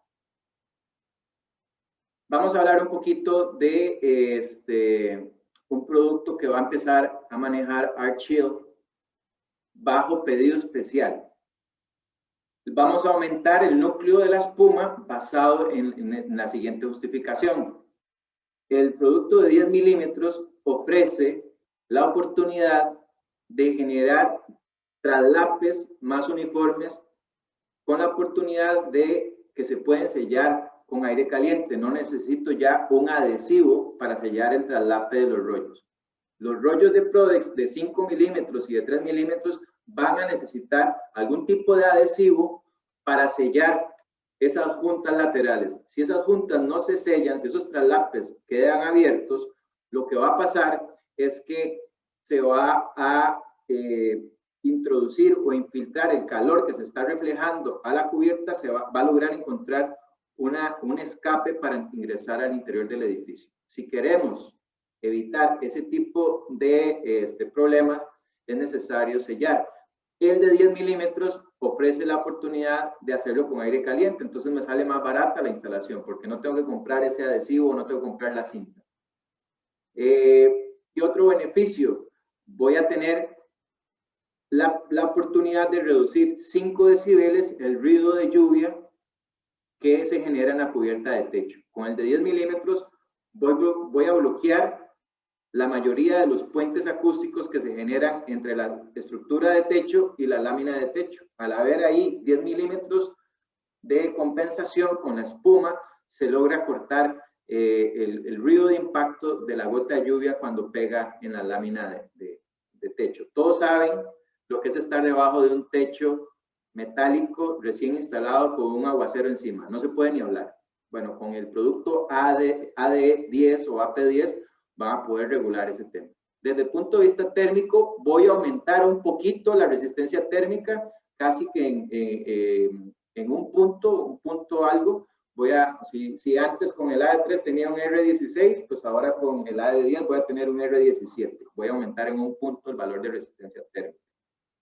Vamos a hablar un poquito de un producto que va a empezar a manejar ArtShield bajo pedido especial. Vamos a aumentar el núcleo de la espuma basado en la siguiente justificación. El producto de 10 milímetros ofrece la oportunidad de generar traslapes más uniformes con la oportunidad de que se pueden sellar con aire caliente. No necesito ya un adhesivo para sellar el traslape de los rollos. Los rollos de Prodex de 5 milímetros y de 3 milímetros van a necesitar algún tipo de adhesivo para sellar esas juntas laterales. Si esas juntas no se sellan, si esos traslapes quedan abiertos, lo que va a pasar es que se va a introducir o infiltrar el calor que se está reflejando a la cubierta, se va a lograr encontrar un escape para ingresar al interior del edificio. Si queremos evitar ese tipo de problemas, es necesario sellar. El de 10 milímetros ofrece la oportunidad de hacerlo con aire caliente, entonces me sale más barata la instalación porque no tengo que comprar ese adhesivo, no tengo que comprar la cinta. Y otro beneficio, voy a tener la oportunidad de reducir 5 decibeles el ruido de lluvia que se genera en la cubierta de techo. Con el de 10 milímetros voy a bloquear la mayoría de los puentes acústicos que se generan entre la estructura de techo y la lámina de techo. Al haber ahí 10 milímetros de compensación con la espuma, se logra cortar el ruido de impacto de la gota de lluvia cuando pega en la lámina de techo. Todos saben lo que es estar debajo de un techo metálico recién instalado con un aguacero encima. No se puede ni hablar. Bueno, con el producto AD10 o AP10 van a poder regular ese tema. Desde el punto de vista térmico, voy a aumentar un poquito la resistencia térmica, casi que en un punto algo. Si antes con el AD3 tenía un R16, pues ahora con el AD10 voy a tener un R17. Voy a aumentar en un punto el valor de resistencia térmica.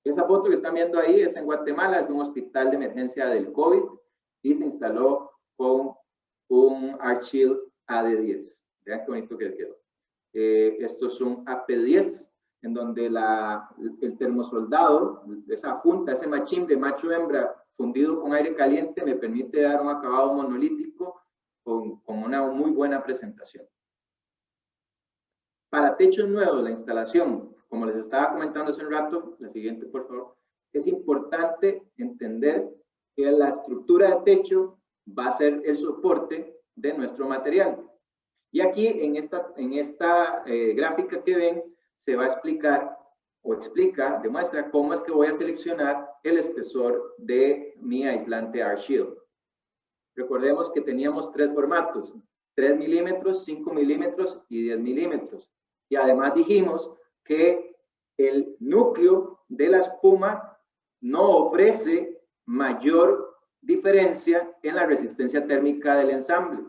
Esa foto que están viendo ahí es en Guatemala, es un hospital de emergencia del COVID y se instaló con un AirShield AD10. Vean qué bonito que quedó. Esto es un AP10, en donde el termosoldado, esa junta, ese machimbre macho-hembra fundido con aire caliente me permite dar un acabado monolítico con una muy buena presentación. Para techos nuevos, la instalación, como les estaba comentando hace un rato, la siguiente por favor, es importante entender que la estructura de techo va a ser el soporte de nuestro material. Y aquí en esta gráfica que ven se va a explicar o demuestra cómo es que voy a seleccionar el espesor de mi aislante AirShield. Recordemos que teníamos 3 formatos, 3 milímetros, 5 milímetros y 10 milímetros. Y además dijimos que el núcleo de la espuma no ofrece mayor diferencia en la resistencia térmica del ensamble.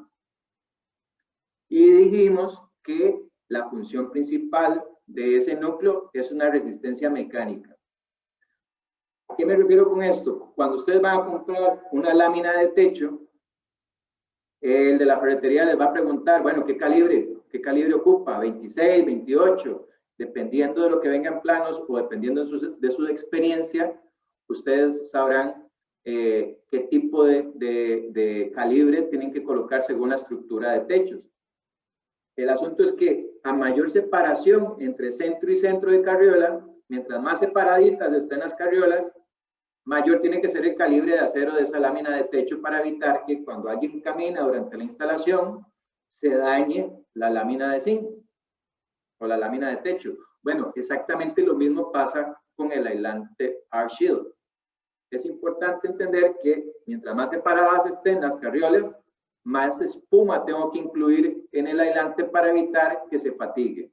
Y dijimos que la función principal de ese núcleo es una resistencia mecánica. ¿A qué me refiero con esto? Cuando ustedes van a comprar una lámina de techo, el de la ferretería les va a preguntar, bueno, ¿qué calibre ocupa? 26, 28, dependiendo de lo que vengan planos o dependiendo de su experiencia, ustedes sabrán qué tipo de calibre tienen que colocar según la estructura de techos. El asunto es que a mayor separación entre centro y centro de carriola, mientras más separaditas estén las carriolas, mayor tiene que ser el calibre de acero de esa lámina de techo para evitar que cuando alguien camina durante la instalación se dañe la lámina de zinc o la lámina de techo. Bueno, exactamente lo mismo pasa con el aislante AirShield. Es importante entender que mientras más separadas estén las carriolas, más espuma tengo que incluir en el aislante para evitar que se fatigue.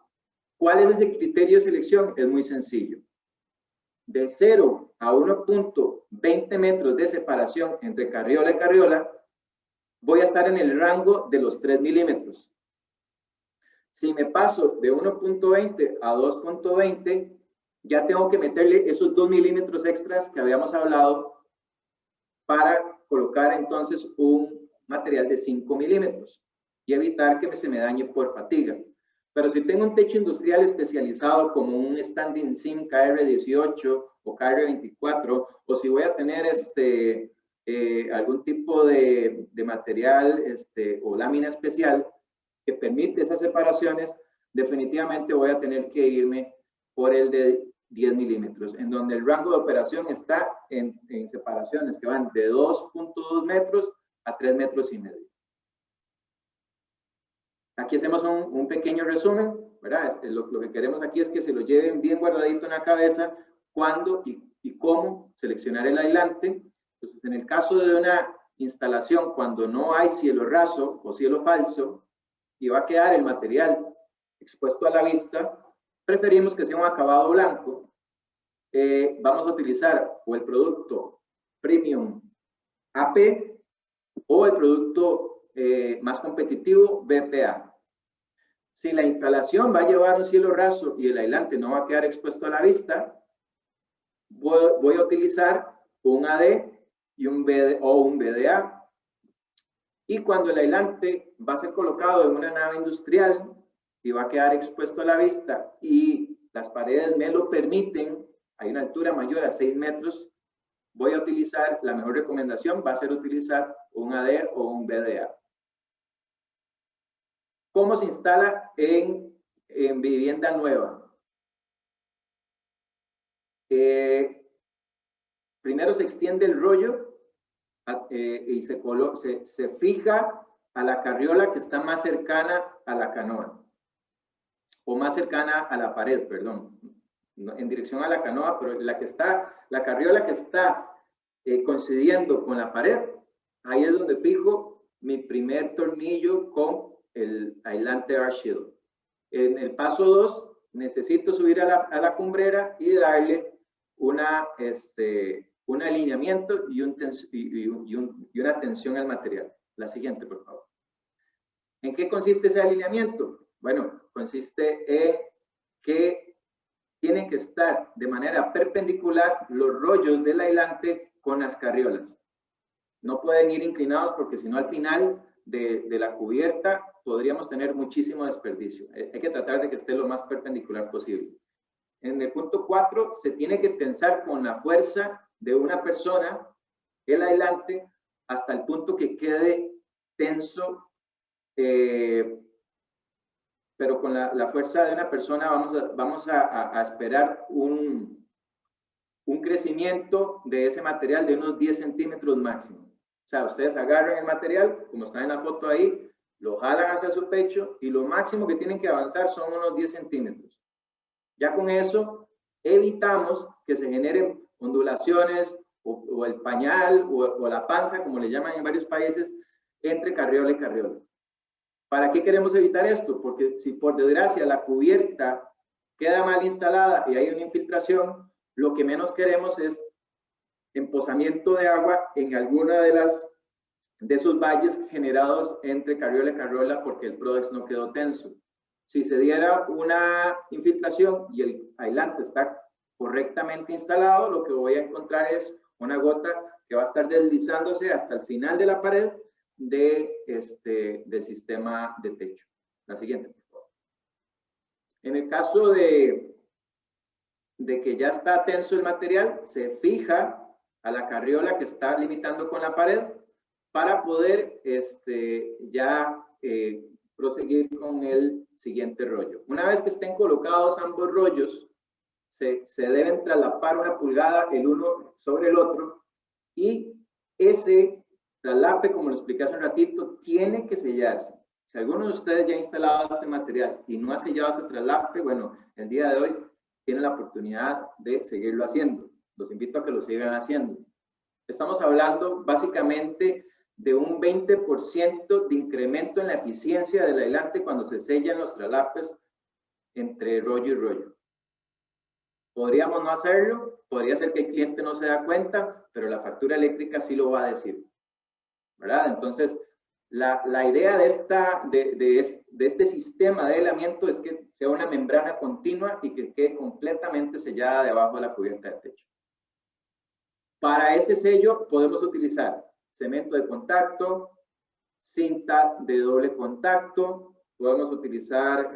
¿Cuál es ese criterio de selección? Es muy sencillo. De 0 a 1.20 metros de separación entre carriola y carriola, voy a estar en el rango de los 3 milímetros. Si me paso de 1.20 a 2.20, ya tengo que meterle esos 2 milímetros extras que habíamos hablado para colocar entonces un material de 5 milímetros y evitar que se me dañe por fatiga. Pero si tengo un techo industrial especializado como un standing seam KR18 o KR24, o si voy a tener algún tipo de material o lámina especial que permite esas separaciones, definitivamente voy a tener que irme por el de 10 milímetros, en donde el rango de operación está en separaciones que van de 2.2 metros a 3 metros y medio. Aquí hacemos un pequeño resumen, ¿verdad? Lo que queremos aquí es que se lo lleven bien guardadito en la cabeza cuándo y cómo seleccionar el aislante. Entonces, en el caso de una instalación, cuando no hay cielo raso o cielo falso y va a quedar el material expuesto a la vista, preferimos que sea un acabado blanco. Vamos a utilizar o el producto Premium AP o el producto más competitivo, BPA. Si la instalación va a llevar un cielo raso y el aislante no va a quedar expuesto a la vista, voy a utilizar un AD y un BDA. Y cuando el aislante va a ser colocado en una nave industrial y va a quedar expuesto a la vista y las paredes me lo permiten, hay una altura mayor a 6 metros, voy a utilizar, la mejor recomendación va a ser utilizar un AD o un BDA. ¿Cómo se instala en vivienda nueva? Primero se extiende el rollo y se fija a la carriola que está más cercana a la canoa, o más cercana a la pared, perdón, en dirección a la canoa, pero la carriola que está coincidiendo con la pared, ahí es donde fijo mi primer tornillo con el aislante R-Shield. En el paso 2, necesito subir a la cumbrera y darle un alineamiento y una tensión al material. La siguiente, por favor. ¿En qué consiste ese alineamiento? Bueno, consiste en que tienen que estar de manera perpendicular los rollos del aislante con las carriolas. No pueden ir inclinados porque si no al final de la cubierta podríamos tener muchísimo desperdicio. Hay que tratar de que esté lo más perpendicular posible. En el punto 4 se tiene que tensar con la fuerza de una persona el aislante hasta el punto que quede tenso, pero con la fuerza de una persona vamos a esperar un crecimiento de ese material de unos 10 centímetros máximo. O sea, ustedes agarran el material, como está en la foto ahí, lo jalan hacia su pecho y lo máximo que tienen que avanzar son unos 10 centímetros. Ya con eso evitamos que se generen ondulaciones o el pañal o la panza, como le llaman en varios países, entre carriola y carriola. ¿Para qué queremos evitar esto? Porque si por desgracia la cubierta queda mal instalada y hay una infiltración, lo que menos queremos es emposamiento de agua en alguna de esos valles generados entre carriola y carriola porque el Prodex no quedó tenso. Si se diera una infiltración y el aislante está correctamente instalado, lo que voy a encontrar es una gota que va a estar deslizándose hasta el final de la pared del sistema de techo. La siguiente, por favor. En el caso de que ya está tenso el material, se fija a la carriola que está limitando con la pared para poder proseguir con el siguiente rollo. Una vez que estén colocados ambos rollos, se deben traslapar una pulgada el uno sobre el otro y ese traslape, como lo expliqué hace un ratito, tiene que sellarse. Si alguno de ustedes ya ha instalado este material y no ha sellado ese traslape, bueno, el día de hoy tienen la oportunidad de seguirlo haciendo. Los invito a que lo sigan haciendo. Estamos hablando básicamente de un 20% de incremento en la eficiencia del aislante cuando se sellan los traslapes entre rollo y rollo. Podríamos no hacerlo, podría ser que el cliente no se da cuenta, pero la factura eléctrica sí lo va a decir, ¿verdad? Entonces, la idea de este sistema de aislamiento es que sea una membrana continua y que quede completamente sellada debajo de la cubierta de techo. Para ese sello podemos utilizar cemento de contacto, cinta de doble contacto, podemos utilizar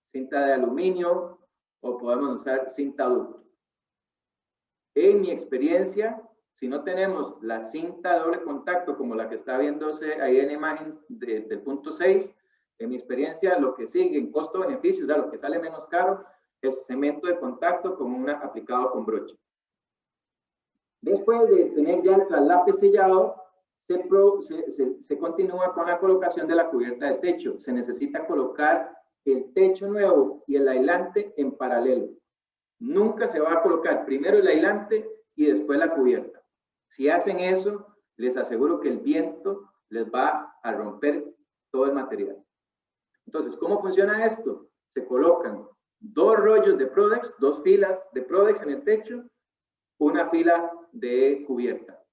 cinta de aluminio o podemos usar cinta ducto. En mi experiencia, si no tenemos la cinta de doble contacto como la que está viéndose ahí en imagen del punto 6, en mi experiencia lo que sigue en costo-beneficio, o sea, lo que sale menos caro, es cemento de contacto aplicado con broche. Después de tener ya el traslape sellado, se continúa con la colocación de la cubierta de techo. Se necesita colocar el techo nuevo y el aislante en paralelo. Nunca se va a colocar primero el aislante y después la cubierta. Si hacen eso, les aseguro que el viento les va a romper todo el material. Entonces, ¿cómo funciona esto? Se colocan 2 rollos de Prodex, 2 filas de Prodex en el techo, una fila de cubierta.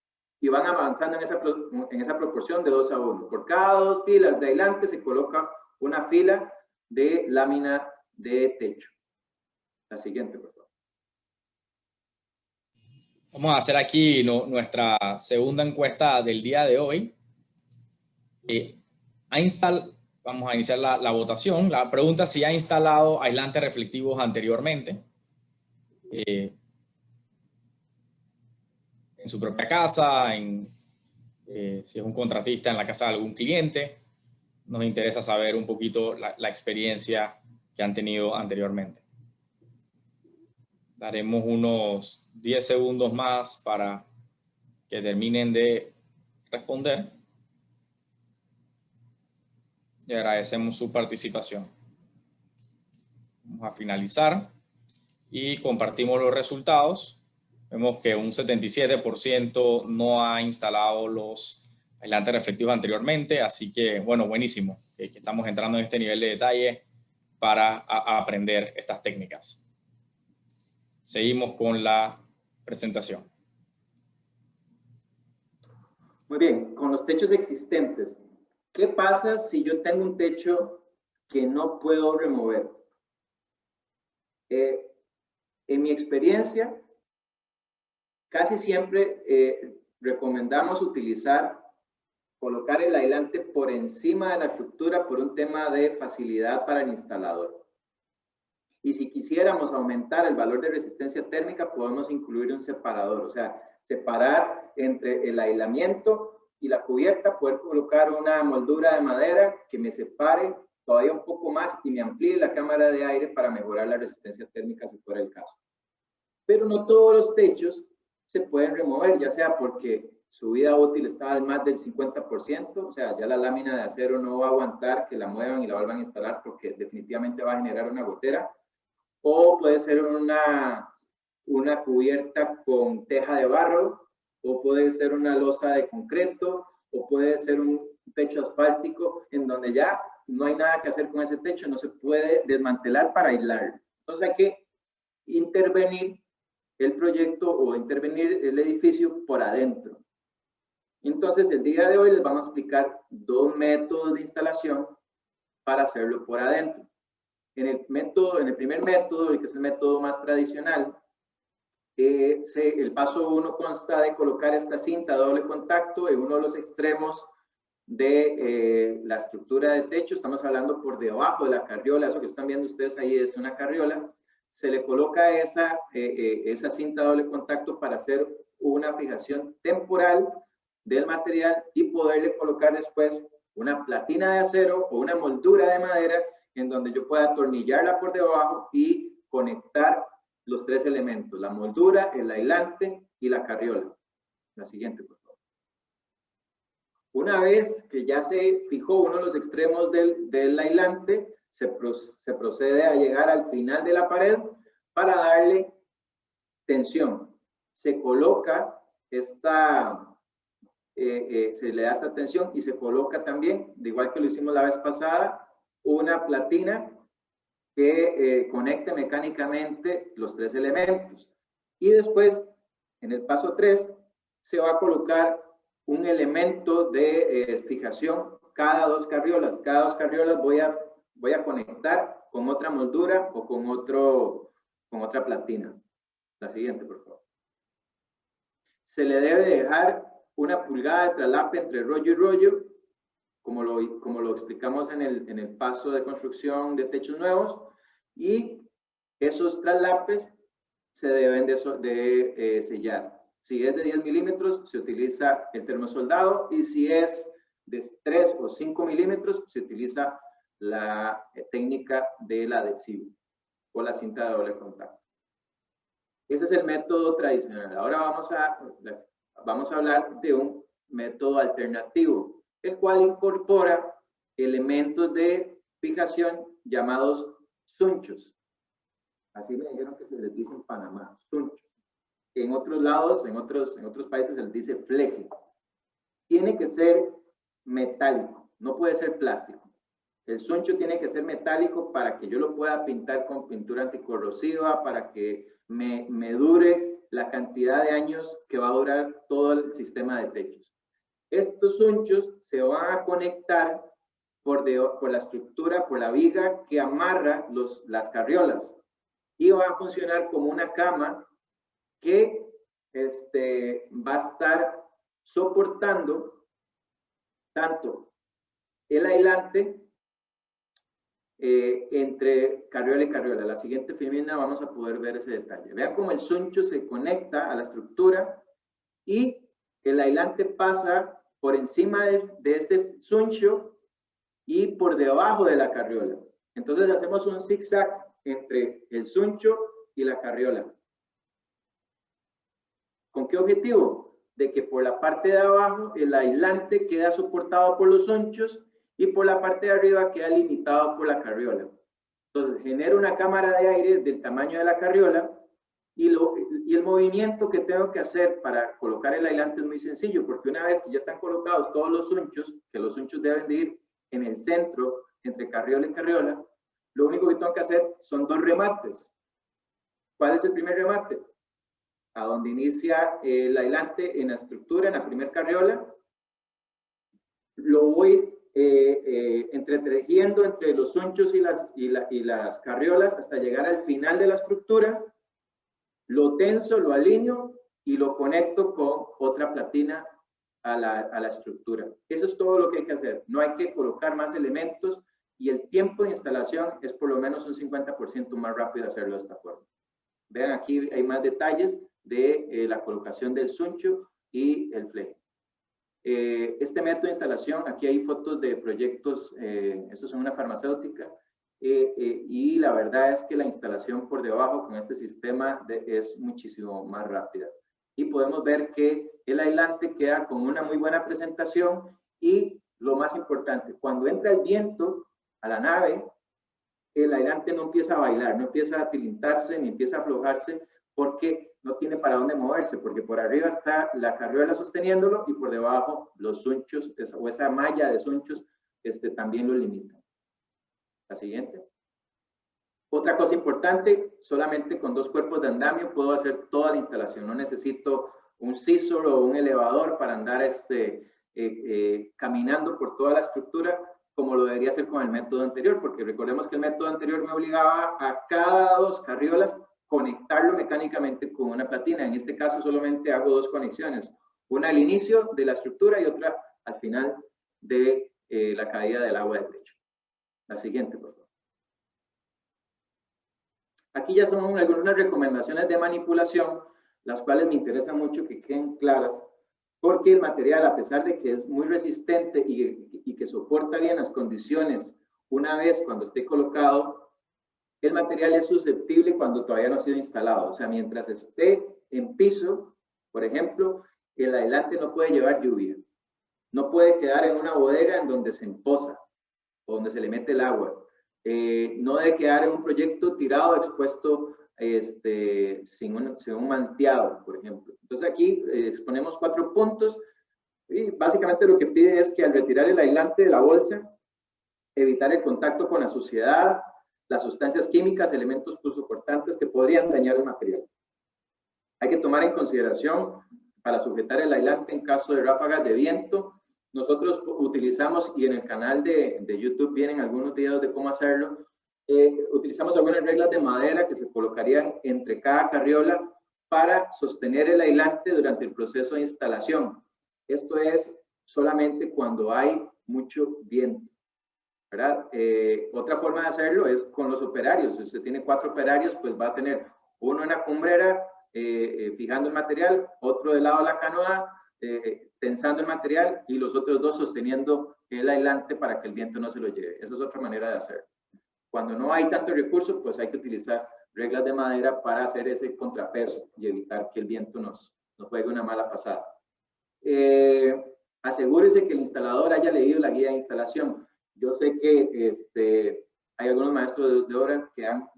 y van avanzando en esa proporción de 2 a 1. Por cada 2 filas de aislante se coloca una fila de lámina de techo. La siguiente, por favor. Vamos a hacer aquí nuestra segunda encuesta del día de hoy. Vamos a iniciar la votación. La pregunta es si ha instalado aislantes reflectivos anteriormente en su propia casa, si es un contratista en la casa de algún cliente. Nos interesa saber un poquito la experiencia que han tenido anteriormente. Daremos unos 10 segundos más para que terminen de responder. Y agradecemos su participación. Vamos a finalizar y compartimos los resultados. Vemos que un 77% no ha instalado los aislantes reflectivos anteriormente, así que, bueno, buenísimo que estamos entrando en este nivel de detalle para aprender estas técnicas. Seguimos con la presentación. Muy bien, con los techos existentes, ¿qué pasa si yo tengo un techo que no puedo remover? En mi experiencia, casi siempre recomendamos colocar el aislante por encima de la estructura por un tema de facilidad para el instalador. Y si quisiéramos aumentar el valor de resistencia térmica, podemos incluir un separador, o sea, separar entre el aislamiento y la cubierta, poder colocar una moldura de madera que me separe todavía un poco más y me amplíe la cámara de aire para mejorar la resistencia térmica si fuera el caso. Pero no todos los techos se pueden remover, ya sea porque su vida útil está en más del 50%, o sea, ya la lámina de acero no va a aguantar que la muevan y la vuelvan a instalar porque definitivamente va a generar una gotera, o puede ser una cubierta con teja de barro, o puede ser una losa de concreto, o puede ser un techo asfáltico en donde ya no hay nada que hacer con ese techo, no se puede desmantelar para aislarlo. Entonces hay que intervenir el proyecto o intervenir el edificio por adentro. Entonces el día de hoy les vamos a explicar 2 métodos de instalación para hacerlo por adentro. En el primer método, que es el método más tradicional, el paso 1 consta de colocar esta cinta doble contacto en uno de los extremos de la estructura de techo. Estamos hablando por debajo de la carriola. Eso que están viendo ustedes ahí es una carriola. Se le coloca esa cinta doble contacto para hacer una fijación temporal del material y poderle colocar después una platina de acero o una moldura de madera en donde yo pueda atornillarla por debajo y conectar los 3 elementos: la moldura, el aislante y la carriola. La siguiente, por favor. Una vez que ya se fijó uno de los extremos del aislante, se procede a llegar al final de la pared para darle tensión. Se coloca se le da esta tensión y se coloca también, de igual que lo hicimos la vez pasada, una platina que conecte mecánicamente los 3 elementos. Y después, en el paso 3, se va a colocar un elemento de fijación cada 2 carriolas. Cada 2 carriolas voy a conectar con otra moldura o con otra platina. La siguiente, por favor. Se le debe dejar una pulgada de traslape entre rollo y rollo, como lo explicamos en el paso de construcción de techos nuevos, y esos traslapes se deben de sellar. Si es de 10 milímetros, se utiliza el termosoldado, y si es de 3 o 5 milímetros, se utiliza la técnica del adhesivo o la cinta de doble contacto. Ese es el método tradicional. Ahora vamos a hablar de un método alternativo, el cual incorpora elementos de fijación llamados sunchos. Así me dijeron que se les dice en Panamá, sunchos. En otros lados, en otros países se les dice fleje. Tiene que ser metálico, no puede ser plástico. El suncho tiene que ser metálico para que yo lo pueda pintar con pintura anticorrosiva, para que me dure la cantidad de años que va a durar todo el sistema de techos. Estos sunchos se van a conectar por la estructura, por la viga que amarra las carriolas, y va a funcionar como una cama que va a estar soportando tanto el aislante entre carriola y carriola. La siguiente filmina vamos a poder ver ese detalle. Vean cómo el suncho se conecta a la estructura y el aislante pasa por encima de este suncho y por debajo de la carriola. Entonces hacemos un zigzag entre el suncho y la carriola. ¿Con qué objetivo? De que por la parte de abajo el aislante queda soportado por los sunchos y por la parte de arriba queda limitado por la carriola. Entonces genero una cámara de aire del tamaño de la carriola y el movimiento que tengo que hacer para colocar el aislante es muy sencillo, porque una vez que ya están colocados todos los sunchos, que los sunchos deben de ir en el centro entre carriola y carriola, lo único que tengo que hacer son dos remates. ¿Cuál es el primer remate? A donde inicia el aislante en la estructura, en la primera carriola, lo voy entretejiendo entre los sunchos y las carriolas hasta llegar al final de la estructura, lo tenso, lo alineo y lo conecto con otra platina a la estructura. Eso es todo lo que hay que hacer. No hay que colocar más elementos y el tiempo de instalación es por lo menos un 50% más rápido hacerlo de esta forma. Vean, aquí hay más detalles de la colocación del suncho y el fleje. Este método de instalación, aquí hay fotos de proyectos, estos son una farmacéutica, y la verdad es que la instalación por debajo con este sistema es muchísimo más rápida. Y podemos ver que el aislante queda con una muy buena presentación y lo más importante, cuando entra el viento a la nave, el aislante no empieza a bailar, no empieza a tilintarse ni empieza a aflojarse porque no tiene para dónde moverse, porque por arriba está la carriola sosteniéndolo y por debajo los sunchos o esa malla de sunchos también lo limitan. La siguiente. Otra cosa importante, solamente con dos cuerpos de andamio puedo hacer toda la instalación. No necesito un scissor o un elevador para andar caminando por toda la estructura como lo debería hacer con el método anterior, porque recordemos que el método anterior me obligaba a cada dos carriolas conectarlo mecánicamente con una platina. En este caso solamente hago dos conexiones, una al inicio de la estructura y otra al final de la caída del agua del techo. La siguiente, por favor. Aquí ya son algunas recomendaciones de manipulación, las cuales me interesa mucho que queden claras, porque el material, a pesar de que es muy resistente y que soporta bien las condiciones, una vez cuando esté colocado, el material es susceptible cuando todavía no ha sido instalado. O sea, mientras esté en piso, por ejemplo, el aislante no puede llevar lluvia. No puede quedar en una bodega en donde se empoza o donde se le mete el agua. No debe quedar en un proyecto tirado, expuesto sin un manteado, por ejemplo. Entonces aquí exponemos 4 puntos y básicamente lo que pide es que al retirar el aislante de la bolsa, evitar el contacto con la suciedad, las sustancias químicas, elementos pulsocortantes que podrían dañar el material. Hay que tomar en consideración para sujetar el aislante en caso de ráfagas de viento. Nosotros utilizamos, y en el canal de YouTube vienen algunos videos de cómo hacerlo, utilizamos algunas reglas de madera que se colocarían entre cada carriola para sostener el aislante durante el proceso de instalación. Esto es solamente cuando hay mucho viento, ¿verdad? Otra forma de hacerlo es con los operarios. Si usted tiene 4 operarios, pues va a tener uno en la cumbrera fijando el material, otro del lado de la canoa tensando el material y los otros 2 sosteniendo el aislante para que el viento no se lo lleve. Esa es otra manera de hacerlo. Cuando no hay tanto recurso, pues hay que utilizar reglas de madera para hacer ese contrapeso y evitar que el viento nos juegue una mala pasada. Asegúrese que el instalador haya leído la guía de instalación. Yo sé que hay algunos maestros de obra que han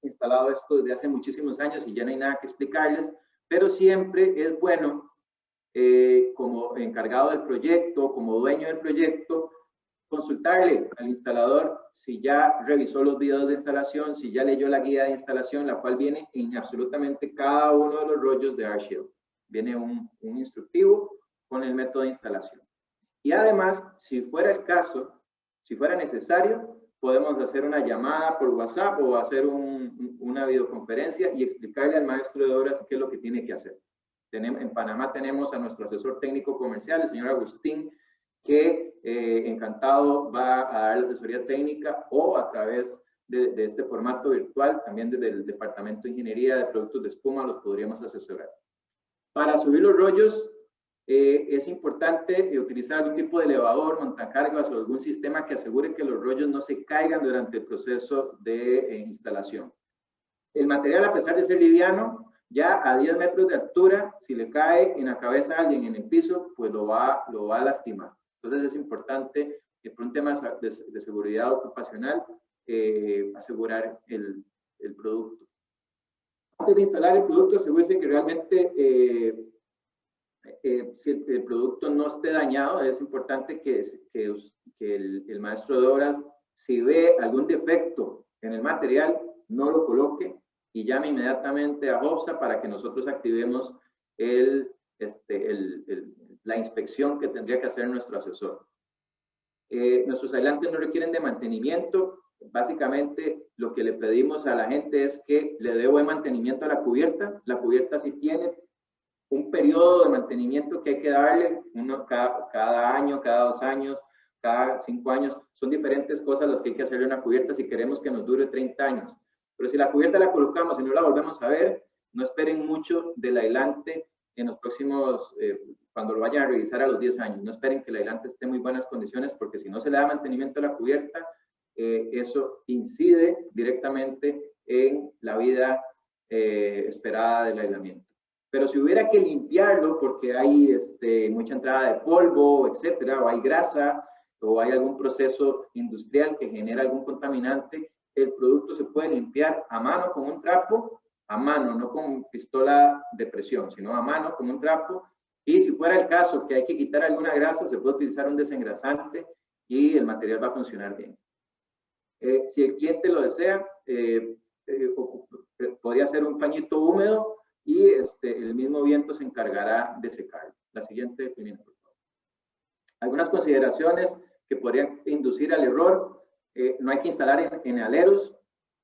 instalado esto desde hace muchísimos años y ya no hay nada que explicarles, pero siempre es bueno, como encargado del proyecto, como dueño del proyecto, consultarle al instalador si ya revisó los videos de instalación, si ya leyó la guía de instalación, la cual viene en absolutamente cada uno de los rollos de AirShield. Viene un instructivo con el método de instalación. Y además, si fuera el caso, si fuera necesario, podemos hacer una llamada por WhatsApp o hacer una videoconferencia y explicarle al maestro de obras qué es lo que tiene que hacer. En Panamá tenemos a nuestro asesor técnico comercial, el señor Agustín, que encantado va a dar la asesoría técnica o a través de este formato virtual, también desde el Departamento de Ingeniería de Productos de Espuma los podríamos asesorar. Para subir los rollos es importante utilizar algún tipo de elevador, montacargas o algún sistema que asegure que los rollos no se caigan durante el proceso de instalación. El material, a pesar de ser liviano, ya a 10 metros de altura, si le cae en la cabeza a alguien en el piso, pues lo va a lastimar. Entonces es importante que por un tema de seguridad ocupacional asegurar el producto. Antes de instalar el producto, asegúrese que realmente si el producto no esté dañado, es importante que el maestro de obras, si ve algún defecto en el material, no lo coloque y llame inmediatamente a OBSA para que nosotros activemos la inspección que tendría que hacer nuestro asesor. Nuestros aislantes no requieren de mantenimiento. Básicamente, lo que le pedimos a la gente es que le dé buen mantenimiento a la cubierta. La cubierta sí tiene un periodo de mantenimiento que hay que darle, cada año, cada 2 años, cada 5 años. Son diferentes cosas las que hay que hacerle a una cubierta si queremos que nos dure 30 años. Pero si la cubierta la colocamos y no la volvemos a ver, no esperen mucho del aislante en los próximos, cuando lo vayan a revisar a los 10 años. No esperen que el aislante esté en muy buenas condiciones, porque si no se le da mantenimiento a la cubierta, eso incide directamente en la vida esperada del aislamiento. Pero si hubiera que limpiarlo porque hay mucha entrada de polvo, etcétera, o hay grasa, o hay algún proceso industrial que genera algún contaminante, el producto se puede limpiar a mano con un trapo, a mano, no con pistola de presión, sino a mano con un trapo. Y si fuera el caso que hay que quitar alguna grasa, se puede utilizar un desengrasante y el material va a funcionar bien. Si el cliente lo desea, podría ser un pañito húmedo y el mismo viento se encargará de secarlo. La siguiente, Pimina, por favor. Algunas consideraciones que podrían inducir al error. No hay que instalar en aleros.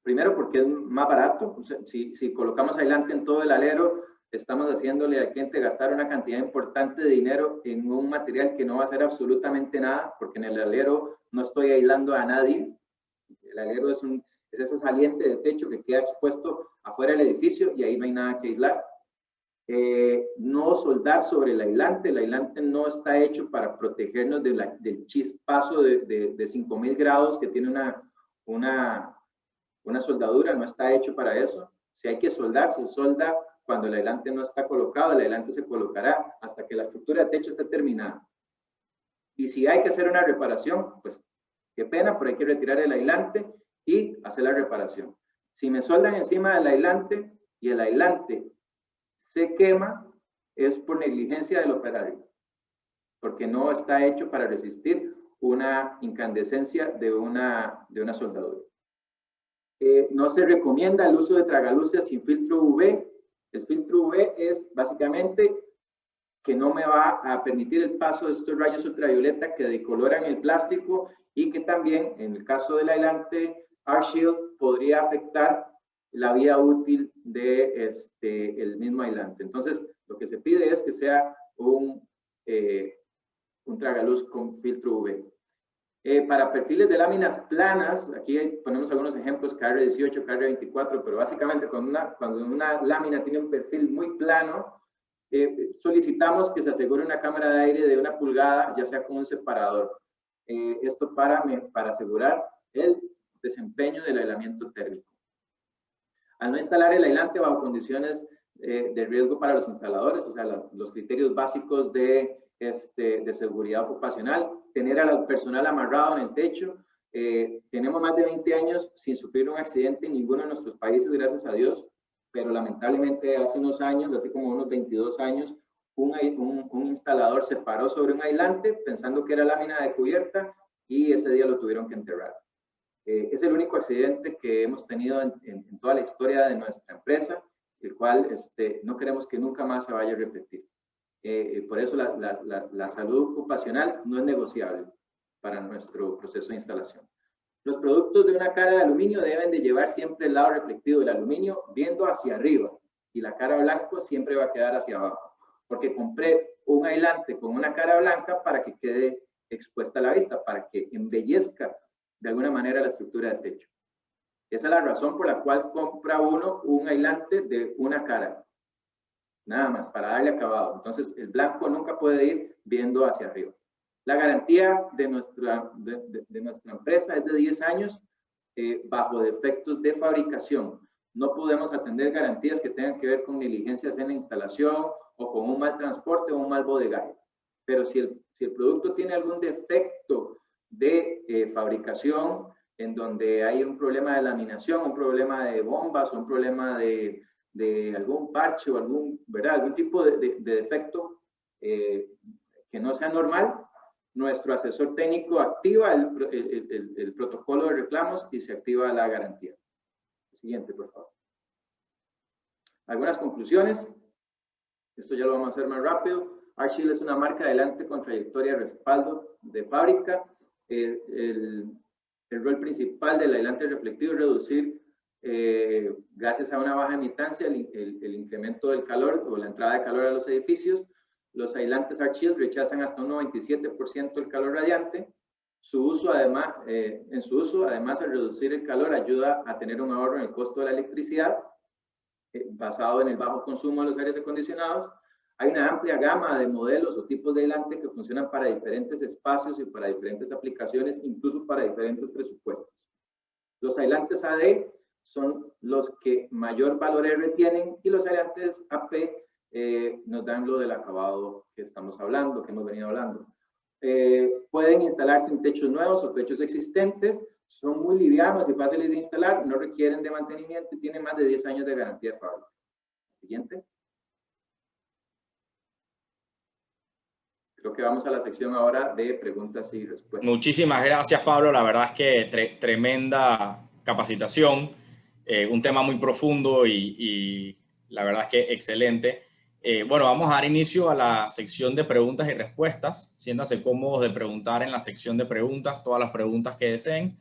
Primero, porque es más barato. O sea, si colocamos aislante en todo el alero, estamos haciéndole al cliente gastar una cantidad importante de dinero en un material que no va a hacer absolutamente nada, porque en el alero no estoy aislando a nadie. El alero es ese saliente de techo que queda expuesto afuera del edificio y ahí no hay nada que aislar. No soldar sobre el aislante no está hecho para protegernos del chispazo de 5000 grados que tiene una soldadura, no está hecho para eso. Si hay que soldar, se solda cuando el aislante no está colocado, el aislante se colocará hasta que la estructura de techo esté terminada. Y si hay que hacer una reparación, pues qué pena, pero hay que retirar el aislante y hacer la reparación. Si me soldan encima del aislante y el aislante se quema, es por negligencia del operario, porque no está hecho para resistir una incandescencia de una soldadura. No se recomienda el uso de tragaluces sin filtro UV. El filtro UV es básicamente que no me va a permitir el paso de estos rayos ultravioleta que decoloran el plástico y que también, en el caso del aislante AirShield, podría afectar la vida útil de el mismo aislante. Entonces, lo que se pide es que sea un tragaluz con filtro UV. Para perfiles de láminas planas, aquí ponemos algunos ejemplos, KR18, KR24, pero básicamente cuando una lámina tiene un perfil muy plano, solicitamos que se asegure una cámara de aire de 1 pulgada, ya sea con un separador. Esto para asegurar el desempeño del aislamiento térmico. Al no instalar el aislante bajo condiciones de riesgo para los instaladores, o sea, los criterios básicos de seguridad ocupacional, tener al personal amarrado en el techo. Tenemos más de 20 años sin sufrir un accidente en ninguno de nuestros países, gracias a Dios, pero lamentablemente hace unos años, hace como unos 22 años, un instalador se paró sobre un aislante pensando que era lámina de cubierta y ese día lo tuvieron que enterrar. Es el único accidente que hemos tenido en toda la historia de nuestra empresa, el cual no queremos que nunca más se vaya a repetir. Por eso la salud ocupacional no es negociable para nuestro proceso de instalación. Los productos de una cara de aluminio deben de llevar siempre el lado reflectivo del aluminio viendo hacia arriba, y la cara blanca siempre va a quedar hacia abajo, porque compré un aislante con una cara blanca para que quede expuesta a la vista, para que embellezca de alguna manera la estructura del techo. Esa es la razón por la cual compra uno un aislante de una cara, nada más, para darle acabado. Entonces, el blanco nunca puede ir viendo hacia arriba. La garantía de nuestra empresa es de 10 años bajo defectos de fabricación. No podemos atender garantías que tengan que ver con negligencias en la instalación o con un mal transporte o un mal bodegaje. Pero si el producto tiene algún defecto de fabricación, en donde hay un problema de laminación, un problema de bombas, un problema de algún parche o algún tipo de defecto que no sea normal, nuestro asesor técnico activa el protocolo de reclamos y se activa la garantía. Siguiente, por favor. Algunas conclusiones. Esto ya lo vamos a hacer más rápido. ArcShield es una marca adelante con trayectoria de respaldo de fábrica. El rol principal del aislante reflectivo es reducir, gracias a una baja emitancia, el incremento del calor o la entrada de calor a los edificios. Los aislantes ArcShield rechazan hasta un 97% el calor radiante. En su uso, además, al reducir el calor, ayuda a tener un ahorro en el costo de la electricidad, basado en el bajo consumo de los aires acondicionados. Hay una amplia gama de modelos o tipos de aislante que funcionan para diferentes espacios y para diferentes aplicaciones, incluso para diferentes presupuestos. Los aislantes AD son los que mayor valor R tienen, y los aislantes AP nos dan lo del acabado que estamos hablando, que hemos venido hablando. Pueden instalarse en techos nuevos o techos existentes, son muy livianos y fáciles de instalar, no requieren de mantenimiento y tienen más de 10 años de garantía de fábrica. Siguiente. Creo que vamos a la sección ahora de preguntas y respuestas. Muchísimas gracias, Pablo. La verdad es que tremenda capacitación, un tema muy profundo y la verdad es que excelente. Bueno, vamos a dar inicio a la sección de preguntas y respuestas. Siéntanse cómodos de preguntar en la sección de preguntas todas las preguntas que deseen.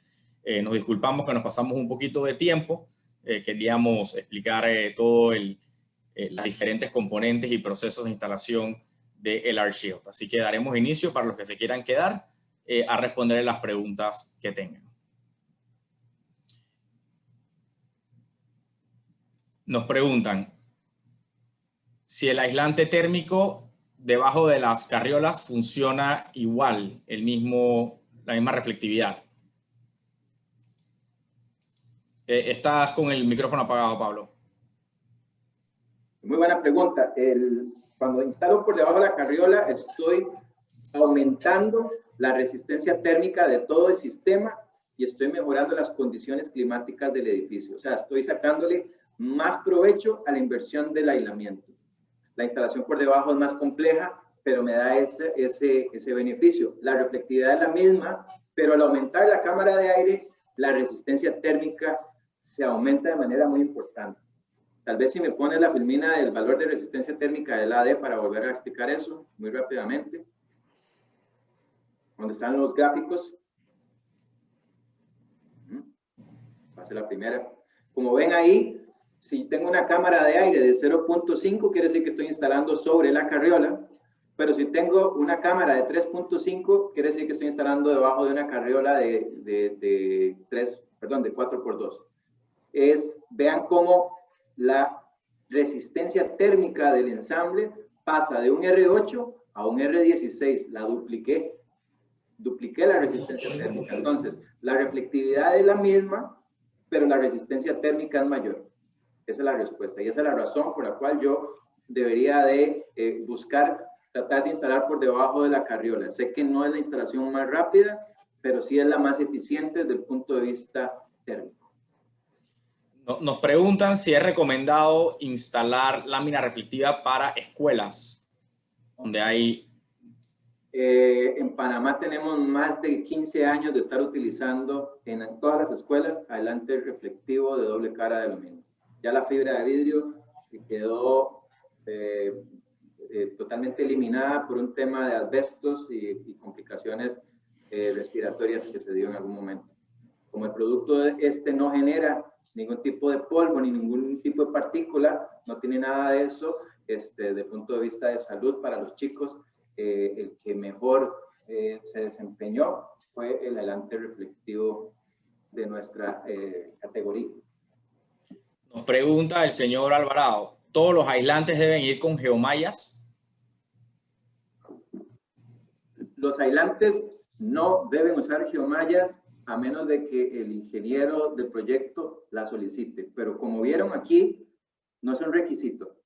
Nos disculpamos que nos pasamos un poquito de tiempo. Queríamos explicar todos los diferentes componentes y procesos de instalación del ArcShield. Así que daremos inicio para los que se quieran quedar a responder las preguntas que tengan. Nos preguntan si el aislante térmico debajo de las carriolas funciona igual, la misma reflectividad. Estás con el micrófono apagado, Pablo. Muy buena pregunta. Cuando instalo por debajo de la carriola, estoy aumentando la resistencia térmica de todo el sistema y estoy mejorando las condiciones climáticas del edificio. O sea, estoy sacándole más provecho a la inversión del aislamiento. La instalación por debajo es más compleja, pero me da ese beneficio. La reflectividad es la misma, pero al aumentar la cámara de aire, la resistencia térmica se aumenta de manera muy importante. Tal vez si me pones la filmina del valor de resistencia térmica del AD para volver a explicar eso muy rápidamente. ¿Dónde están los gráficos? Pase la primera. Como ven ahí, si tengo una cámara de aire de 0.5, quiere decir que estoy instalando sobre la carriola. Pero si tengo una cámara de 3.5, quiere decir que estoy instalando debajo de una carriola de 4x2. Vean cómo la resistencia térmica del ensamble pasa de un R8 a un R16. La dupliqué la resistencia térmica. Entonces, la reflectividad es la misma, pero la resistencia térmica es mayor. Esa es la respuesta y esa es la razón por la cual yo debería de tratar de instalar por debajo de la carriola. Sé que no es la instalación más rápida, pero sí es la más eficiente desde el punto de vista térmico. Nos preguntan si es recomendado instalar lámina reflectiva para escuelas donde hay En Panamá tenemos más de 15 años de estar utilizando en todas las escuelas aislante reflectivo de doble cara de aluminio. Ya la fibra de vidrio quedó totalmente eliminada por un tema de asbestos y complicaciones respiratorias que se dio en algún momento. Como el producto no genera ningún tipo de polvo ni ningún tipo de partícula, no tiene nada de eso, desde el punto de vista de salud para los chicos, el que mejor se desempeñó fue el aislante reflectivo de nuestra categoría. Nos pregunta el señor Alvarado, ¿todos los aislantes deben ir con geomallas? Los aislantes no deben usar geomallas a menos de que el ingeniero del proyecto la solicite, pero como vieron aquí, no es un requisito.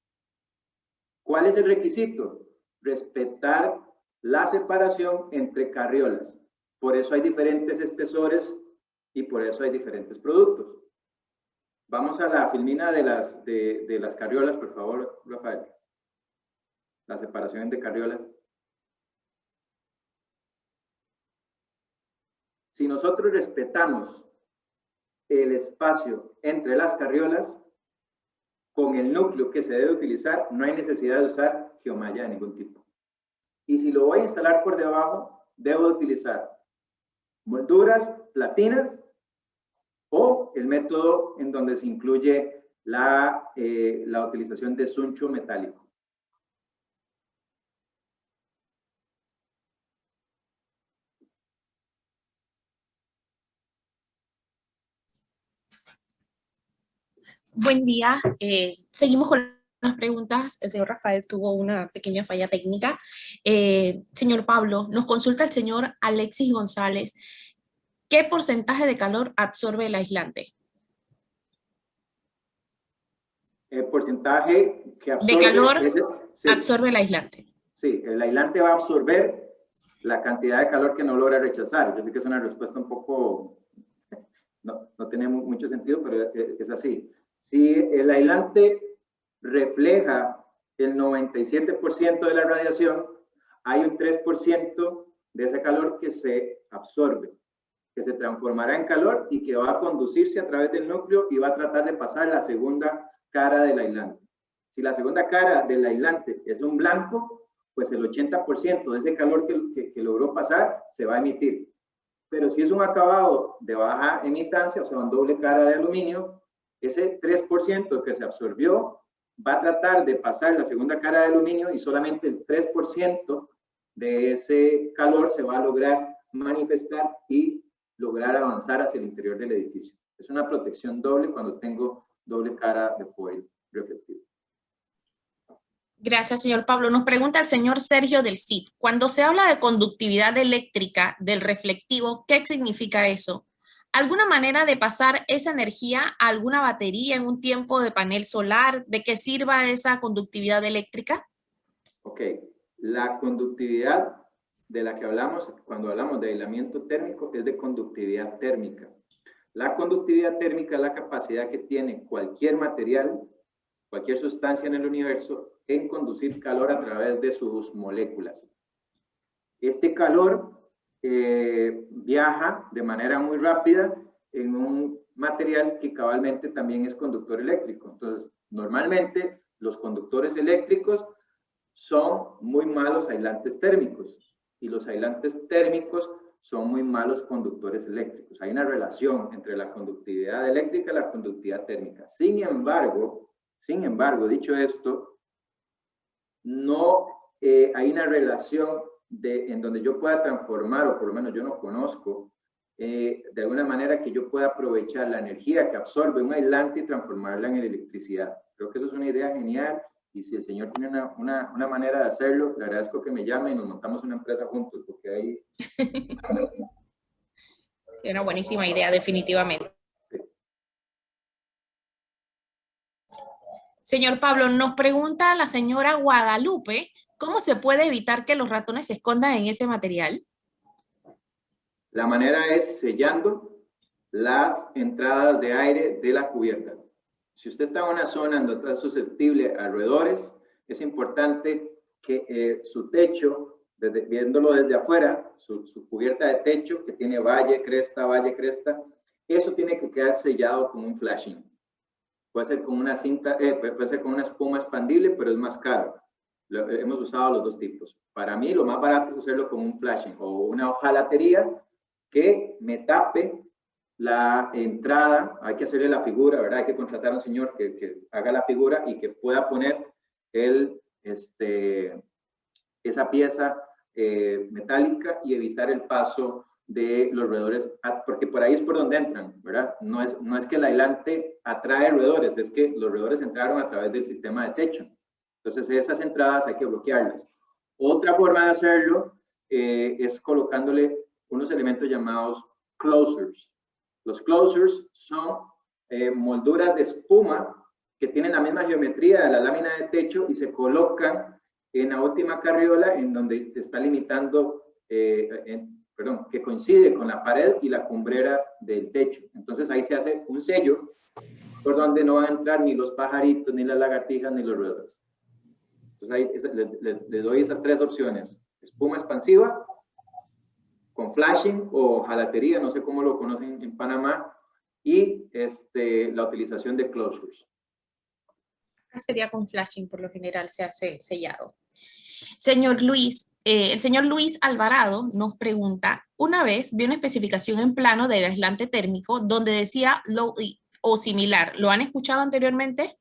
¿Cuál es el requisito? Respetar la separación entre carriolas. Por eso hay diferentes espesores y por eso hay diferentes productos. Vamos a la filmina de las carriolas, por favor, Rafael. La separación entre carriolas. Si nosotros respetamos el espacio entre las carriolas, con el núcleo que se debe utilizar, no hay necesidad de usar geomalla de ningún tipo. Y si lo voy a instalar por debajo, debo utilizar molduras platinas o el método en donde se incluye la utilización de suncho metálico. Buen día. Seguimos con las preguntas. El señor Rafael tuvo una pequeña falla técnica. Señor Pablo, nos consulta el señor Alexis González. ¿Qué porcentaje de calor absorbe el aislante? El porcentaje que absorbe... De calor sí, absorbe el aislante. Sí, el aislante va a absorber la cantidad de calor que no logra rechazar. Yo sé que es una respuesta un poco... No tiene mucho sentido, pero es así. Si el aislante refleja el 97% de la radiación, hay un 3% de ese calor que se absorbe, que se transformará en calor y que va a conducirse a través del núcleo y va a tratar de pasar la segunda cara del aislante. Si la segunda cara del aislante es un blanco, pues el 80% de ese calor que logró pasar se va a emitir. Pero si es un acabado de baja emitancia, o sea, un doble cara de aluminio, ese 3% que se absorbió va a tratar de pasar la segunda cara de aluminio y solamente el 3% de ese calor se va a lograr manifestar y lograr avanzar hacia el interior del edificio. Es una protección doble cuando tengo doble cara de foil reflectivo. Gracias, señor Pablo. Nos pregunta el señor Sergio del CID. Cuando se habla de conductividad eléctrica del reflectivo, ¿qué significa eso? ¿Alguna manera de pasar esa energía a alguna batería en un tiempo de panel solar? ¿De qué sirva esa conductividad eléctrica? Ok, la conductividad de la que hablamos cuando hablamos de aislamiento térmico es de conductividad térmica. La conductividad térmica es la capacidad que tiene cualquier material, cualquier sustancia en el universo en conducir calor a través de sus moléculas. Este calor viaja de manera muy rápida en un material que cabalmente también es conductor eléctrico. Entonces, normalmente los conductores eléctricos son muy malos aislantes térmicos y los aislantes térmicos son muy malos conductores eléctricos. Hay una relación entre la conductividad eléctrica y la conductividad térmica. Sin embargo, dicho esto, no hay una relación en donde yo pueda transformar, o por lo menos yo no conozco, de alguna manera que yo pueda aprovechar la energía que absorbe un aislante y transformarla en electricidad. Creo que eso es una idea genial y si el señor tiene una manera de hacerlo, le agradezco que me llame y nos montamos una empresa juntos, porque ahí... Sí, una buenísima idea, definitivamente. Sí. Señor Pablo, nos pregunta la señora Guadalupe, ¿cómo se puede evitar que los ratones se escondan en ese material? La manera es sellando las entradas de aire de la cubierta. Si usted está en una zona donde está susceptible a roedores, es importante que su techo viéndolo desde afuera, su cubierta de techo que tiene valle, cresta, eso tiene que quedar sellado con un flashing. Puede ser con una cinta, puede ser con una espuma expandible, pero es más caro. Hemos usado los dos tipos. Para mí lo más barato es hacerlo con un flashing o una hojalatería que me tape la entrada. Hay que hacerle la figura, ¿verdad? Hay que contratar a un señor que haga la figura y que pueda poner esa pieza metálica y evitar el paso de los roedores, porque por ahí es por donde entran, ¿verdad? No es que el aislante atrae roedores, es que los roedores entraron a través del sistema de techo. Entonces esas entradas hay que bloquearlas. Otra forma de hacerlo es colocándole unos elementos llamados closures. Los closures son molduras de espuma que tienen la misma geometría de la lámina de techo y se colocan en la última carriola en donde te está limitando, que coincide con la pared y la cumbrera del techo. Entonces ahí se hace un sello por donde no van a entrar ni los pajaritos, ni las lagartijas, ni los roedores. Entonces ahí le doy esas tres opciones: espuma expansiva, con flashing o jalatería, no sé cómo lo conocen en Panamá, y la utilización de closures. Sería con flashing, por lo general se hace sellado. Señor Luis, el señor Luis Alvarado nos pregunta, una vez vi una especificación en plano del aislante térmico donde decía low E o similar. ¿Lo han escuchado anteriormente?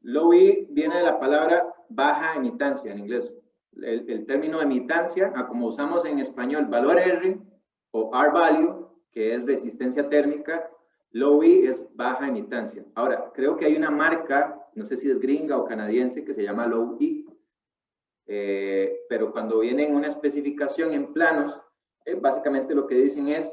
Low E viene de la palabra baja emitancia en inglés. El término emitancia, como usamos en español valor R o R value, que es resistencia térmica, low E es baja emitancia. Ahora, creo que hay una marca, no sé si es gringa o canadiense, que se llama low E. Pero cuando viene en una especificación en planos, básicamente lo que dicen es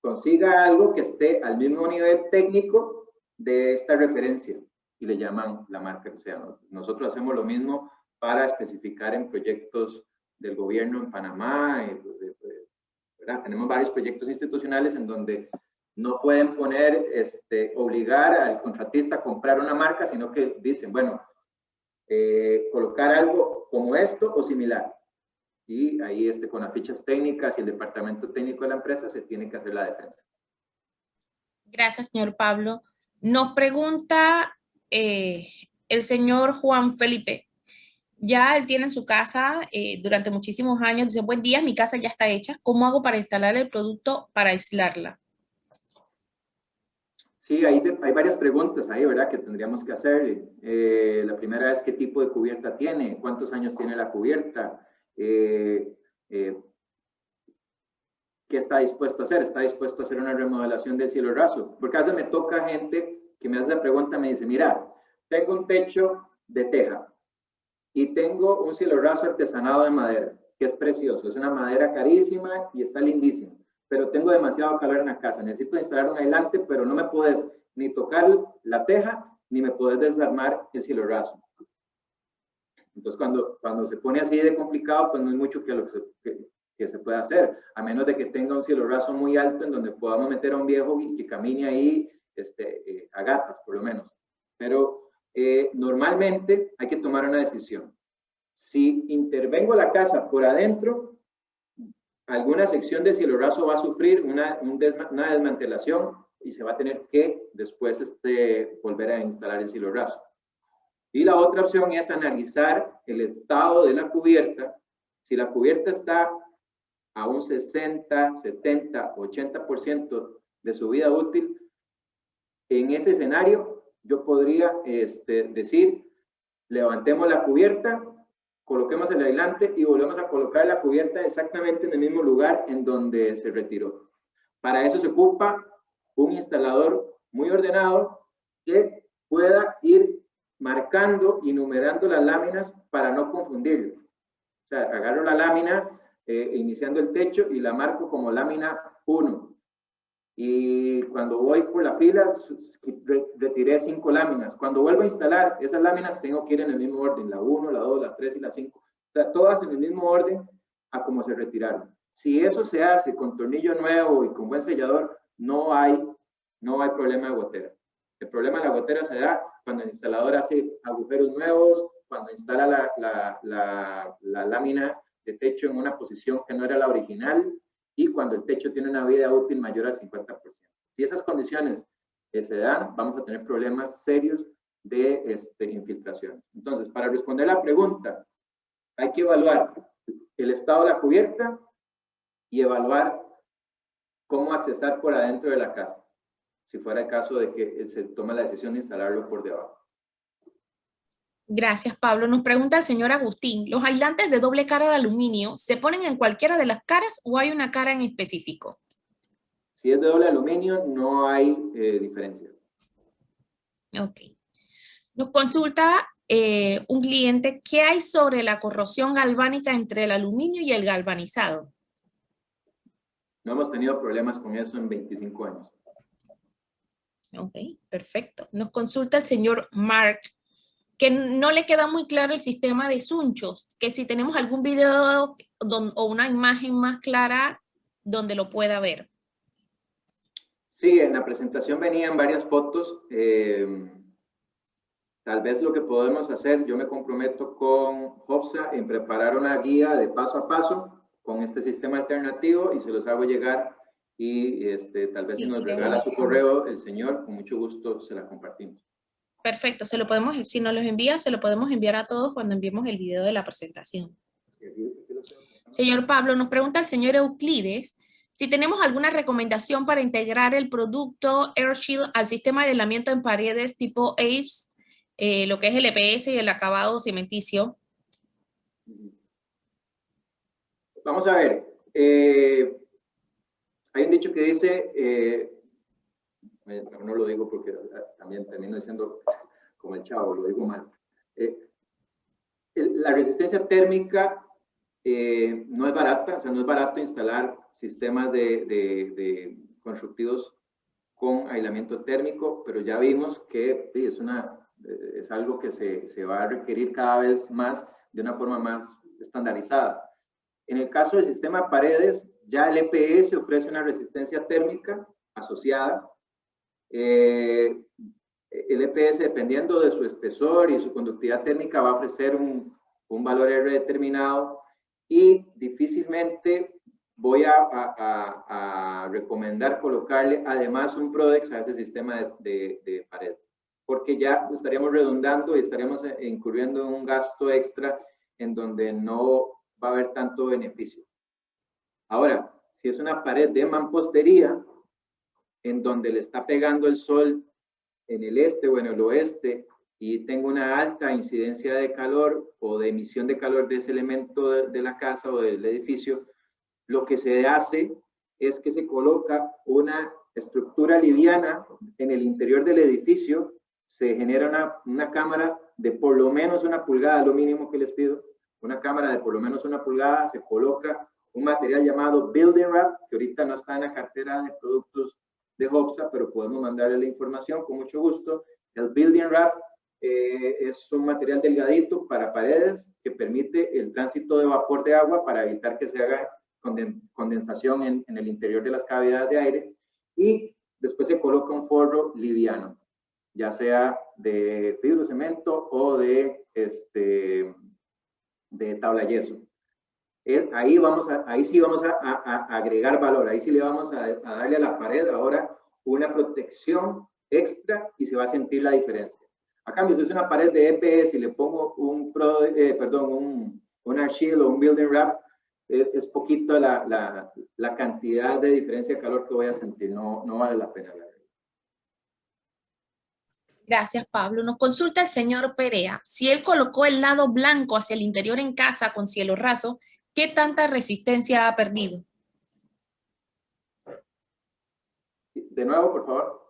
consiga algo que esté al mismo nivel técnico de esta referencia y le llaman la marca que sea. Nosotros hacemos lo mismo para especificar en proyectos del gobierno en Panamá, ¿verdad? Tenemos varios proyectos institucionales en donde no pueden poner, obligar al contratista a comprar una marca, sino que dicen, bueno, colocar algo como esto o similar. Y ahí con las fichas técnicas y el departamento técnico de la empresa se tiene que hacer la defensa. Gracias, señor Pablo. Nos pregunta el señor Juan Felipe. Ya él tiene en su casa durante muchísimos años. Dice, buen día, mi casa ya está hecha. ¿Cómo hago para instalar el producto para aislarla? Sí, hay varias preguntas ahí, ¿verdad? Que tendríamos que hacer. La primera es qué tipo de cubierta tiene, cuántos años tiene la cubierta, qué está dispuesto a hacer. ¿Está dispuesto a hacer una remodelación del cielo raso? Porque a veces me toca gente que me hace la pregunta, me dice, mira, tengo un techo de teja y tengo un cielo raso artesanado de madera, que es precioso, es una madera carísima y está lindísimo, pero tengo demasiado calor en la casa, necesito instalar un aislante, pero no me puedes ni tocar la teja, ni me puedes desarmar el cielo raso. Entonces, cuando se pone así de complicado, pues no hay mucho que se pueda hacer, a menos de que tenga un cielo raso muy alto en donde podamos meter a un viejo y que camine ahí a gatas, por lo menos. Pero normalmente hay que tomar una decisión. Si intervengo la casa por adentro, alguna sección del cielo raso va a sufrir una desmantelación y se va a tener que después volver a instalar el cielo raso. Y la otra opción es analizar el estado de la cubierta. Si la cubierta está a un 60, 70, 80% de su vida útil, en ese escenario yo podría decir, levantemos la cubierta, coloquemos el aislante y volvemos a colocar la cubierta exactamente en el mismo lugar en donde se retiró. Para eso se ocupa un instalador muy ordenado que pueda ir marcando y numerando las láminas para no confundirlas. O sea, agarro la lámina iniciando el techo y la marco como lámina 1. Y cuando voy por la fila, retiré 5 láminas. Cuando vuelvo a instalar esas láminas, tengo que ir en el mismo orden, la 1, la 2, la 3 y la 5. O sea, todas en el mismo orden a como se retiraron. Si eso se hace con tornillo nuevo y con buen sellador, no hay problema de gotera. El problema de la gotera se da cuando el instalador hace agujeros nuevos, cuando instala la lámina de techo en una posición que no era la original y cuando el techo tiene una vida útil mayor al 50%. Si esas condiciones se dan, vamos a tener problemas serios de infiltración. Entonces, para responder la pregunta, hay que evaluar el estado de la cubierta y evaluar cómo accesar por adentro de la casa, si fuera el caso de que se tome la decisión de instalarlo por debajo. Gracias, Pablo. Nos pregunta el señor Agustín, ¿los aislantes de doble cara de aluminio se ponen en cualquiera de las caras o hay una cara en específico? Si es de doble aluminio, no hay diferencia. Ok. Nos consulta un cliente, ¿qué hay sobre la corrosión galvánica entre el aluminio y el galvanizado? No hemos tenido problemas con eso en 25 años. Ok, perfecto. Nos consulta el señor Mark, que no le queda muy claro el sistema de sunchos, que si tenemos algún video o una imagen más clara donde lo pueda ver. Sí, en la presentación venían varias fotos. Tal vez lo que podemos hacer, yo me comprometo con HOPSA en preparar una guía de paso a paso con este sistema alternativo y se los hago llegar y tal vez si nos regala su correo el señor, con mucho gusto se la compartimos. Perfecto, se lo podemos, si nos los envía, se lo podemos enviar a todos cuando enviemos el video de la presentación. Señor Pablo, nos pregunta el señor Euclides si tenemos alguna recomendación para integrar el producto AirShield al sistema de aislamiento en paredes tipo AVES, lo que es el EPS y el acabado cementicio. Vamos a ver, hay un dicho que dice, no lo digo porque también termino diciendo como el chavo, lo digo mal. La resistencia térmica no es barata, o sea, no es barato instalar sistemas de constructivos con aislamiento térmico, pero ya vimos que es algo que se va a requerir cada vez más de una forma más estandarizada. En el caso del sistema paredes, ya el EPS ofrece una resistencia térmica asociada. El EPS, dependiendo de su espesor y su conductividad térmica, va a ofrecer un valor R determinado y difícilmente voy a recomendar colocarle además un Prodex a ese sistema de pared, porque ya estaríamos redundando y estaríamos incurriendo en un gasto extra en donde no va a haber tanto beneficio. Ahora, si es una pared de mampostería, en donde le está pegando el sol en el este o en el oeste y tengo una alta incidencia de calor o de emisión de calor de ese elemento de la casa o del edificio, lo que se hace es que se coloca una estructura liviana en el interior del edificio, se genera una cámara de por lo menos 1 pulgada, lo mínimo que les pido, una cámara de por lo menos 1 pulgada, se coloca un material llamado Building Wrap, que ahorita no está en la cartera de productos de HOPSA, pero podemos mandarle la información con mucho gusto. El Building Wrap es un material delgadito para paredes que permite el tránsito de vapor de agua para evitar que se haga condensación en el interior de las cavidades de aire, y después se coloca un forro liviano, ya sea de fibrocemento o de tabla yeso. Ahí sí vamos a agregar valor, ahí sí le vamos a darle a la pared ahora una protección extra y se va a sentir la diferencia. A cambio, si es una pared de EPS y le pongo un AirShield o un Building Wrap, es poquito la cantidad de diferencia de calor que voy a sentir, no vale la pena. Gracias, Pablo. Nos consulta el señor Perea. Si él colocó el lado blanco hacia el interior en casa con cielo raso, ¿qué tanta resistencia ha perdido? De nuevo, por favor.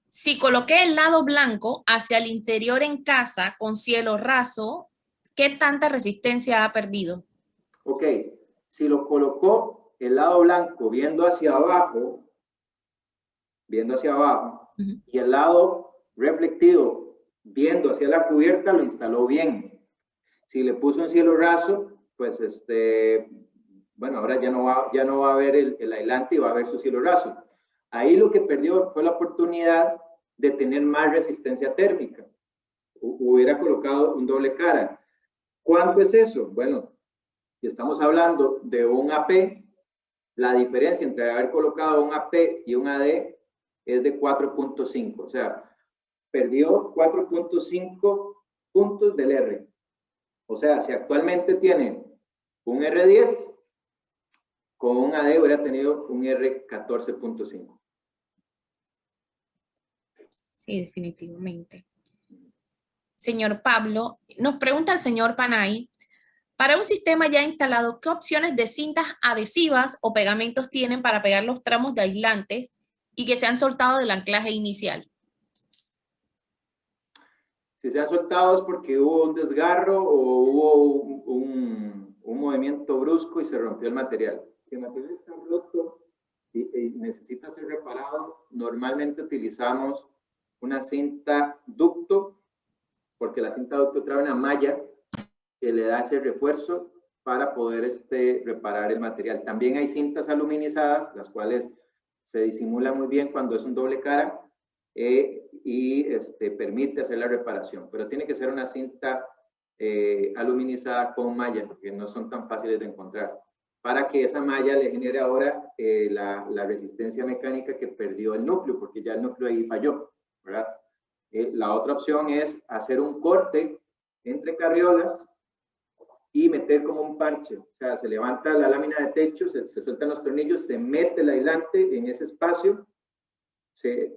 Si coloqué el lado blanco hacia el interior en casa con cielo raso, ¿qué tanta resistencia ha perdido? Ok, si lo colocó el lado blanco viendo hacia abajo, y el lado reflectivo viendo hacia la cubierta, lo instaló bien. Si le puso un cielo raso, pues bueno, ahora ya no va a ver el aislante y va a ver su cielo raso. Ahí lo que perdió fue la oportunidad de tener más resistencia térmica. Hubiera colocado un doble cara. ¿Cuánto es eso? Bueno, Si estamos hablando de un AP, la diferencia entre haber colocado un AP y un AD es de 4.5. O sea, perdió 4.5 puntos del R. O sea, si actualmente tiene un R10, con un AD hubiera tenido un R14.5. Sí, definitivamente. Señor Pablo, nos pregunta el señor Panay, para un sistema ya instalado, ¿qué opciones de cintas adhesivas o pegamentos tienen para pegar los tramos de aislantes y que se han soltado del anclaje inicial? Si se han soltado es porque hubo un desgarro o hubo un movimiento brusco y se rompió el material. Si el material está roto y necesita ser reparado, normalmente utilizamos una cinta ducto, porque la cinta ducto trae una malla que le da ese refuerzo para poder reparar el material. También hay cintas aluminizadas, las cuales se disimulan muy bien cuando es un doble cara y permite hacer la reparación. Pero tiene que ser una cinta aluminizada con malla, porque no son tan fáciles de encontrar, para que esa malla le genere ahora la resistencia mecánica que perdió el núcleo, porque ya el núcleo ahí falló, ¿verdad? La otra opción es hacer un corte entre carriolas y meter como un parche. O sea, se levanta la lámina de techo, se sueltan los tornillos, se mete el aislante en ese espacio, se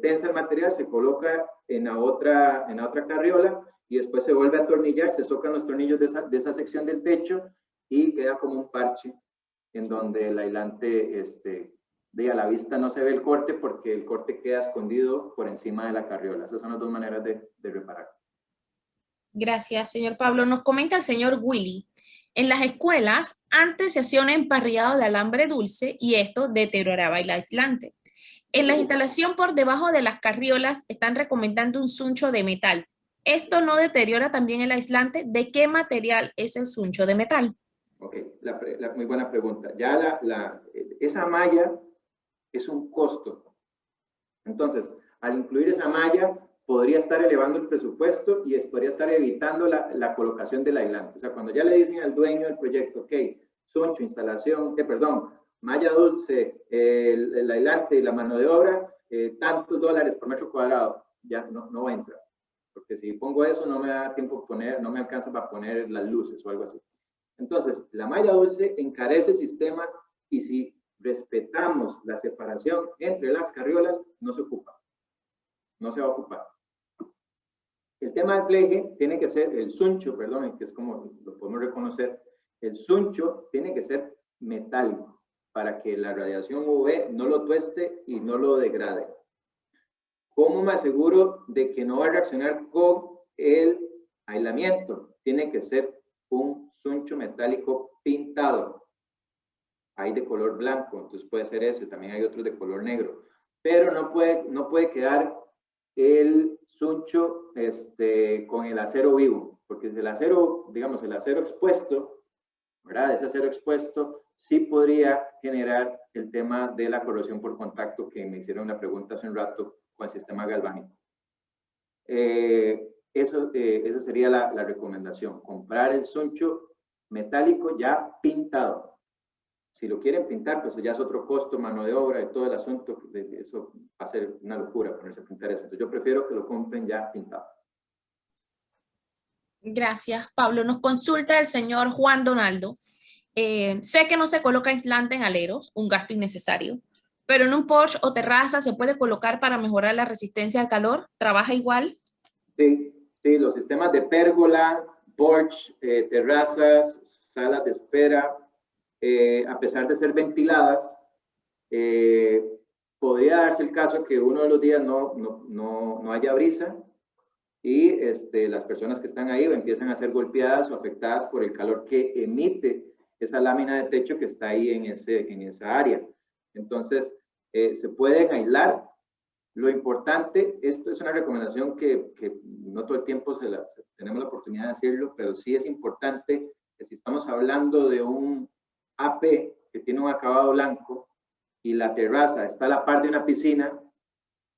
tensa el material, se coloca en la otra carriola y después se vuelve a atornillar, se socan los tornillos de esa sección del techo y queda como un parche en donde el aislante, a la vista no se ve el corte porque el corte queda escondido por encima de la carriola. Esas son las dos maneras de reparar. Gracias, señor Pablo. Nos comenta el señor Willy. En las escuelas, antes se hacía un emparrillado de alambre dulce y esto deterioraba el aislante. En la instalación por debajo de las carriolas están recomendando un suncho de metal. ¿Esto no deteriora también el aislante? ¿De qué material es el suncho de metal? Ok, muy buena pregunta. Ya esa malla es un costo. Entonces, al incluir esa malla, podría estar elevando el presupuesto y podría estar evitando la colocación del aislante. O sea, cuando ya le dicen al dueño del proyecto, ok, suncho, instalación, malla dulce, el aislante y la mano de obra, tantos dólares por metro cuadrado, ya no va a entrar. Porque si pongo eso, no me da tiempo no me alcanza para poner las luces o algo así. Entonces, la malla dulce encarece el sistema y si respetamos la separación entre las carriolas, no se ocupa. No se va a ocupar. El tema del fleje tiene que ser, el suncho, perdón, que es como lo podemos reconocer, el suncho tiene que ser metálico para que la radiación UV no lo tueste y no lo degrade. ¿Cómo me aseguro de que no va a reaccionar con el aislamiento? Tiene que ser un suncho metálico pintado. Hay de color blanco, entonces puede ser ese, también hay otros de color negro. Pero no puede quedar el suncho con el acero vivo, porque el acero, digamos, el acero expuesto, ¿verdad? Ese acero expuesto sí podría generar el tema de la corrosión por contacto que me hicieron una pregunta hace un rato con el sistema galvánico. Esa sería la recomendación, comprar el suncho metálico ya pintado. Si lo quieren pintar, pues ya es otro costo, mano de obra y todo el asunto. Eso va a ser una locura ponerse a pintar eso. Entonces yo prefiero que lo compren ya pintado. Gracias, Pablo. Nos consulta el señor Juan Donaldo. Sé que no se coloca aislante en aleros, un gasto innecesario, pero en un porche o terraza se puede colocar para mejorar la resistencia al calor. ¿Trabaja igual? Sí, los sistemas de pérgola, porche, terrazas, salas de espera, a pesar de ser ventiladas, podría darse el caso que uno de los días no haya brisa y las personas que están ahí empiezan a ser golpeadas o afectadas por el calor que emite esa lámina de techo que está ahí en esa área. Entonces, se pueden aislar. Lo importante, esto es una recomendación que no todo el tiempo tenemos la oportunidad de decirlo, pero sí es importante que si estamos hablando de un AP que tiene un acabado blanco y la terraza está a la par de una piscina,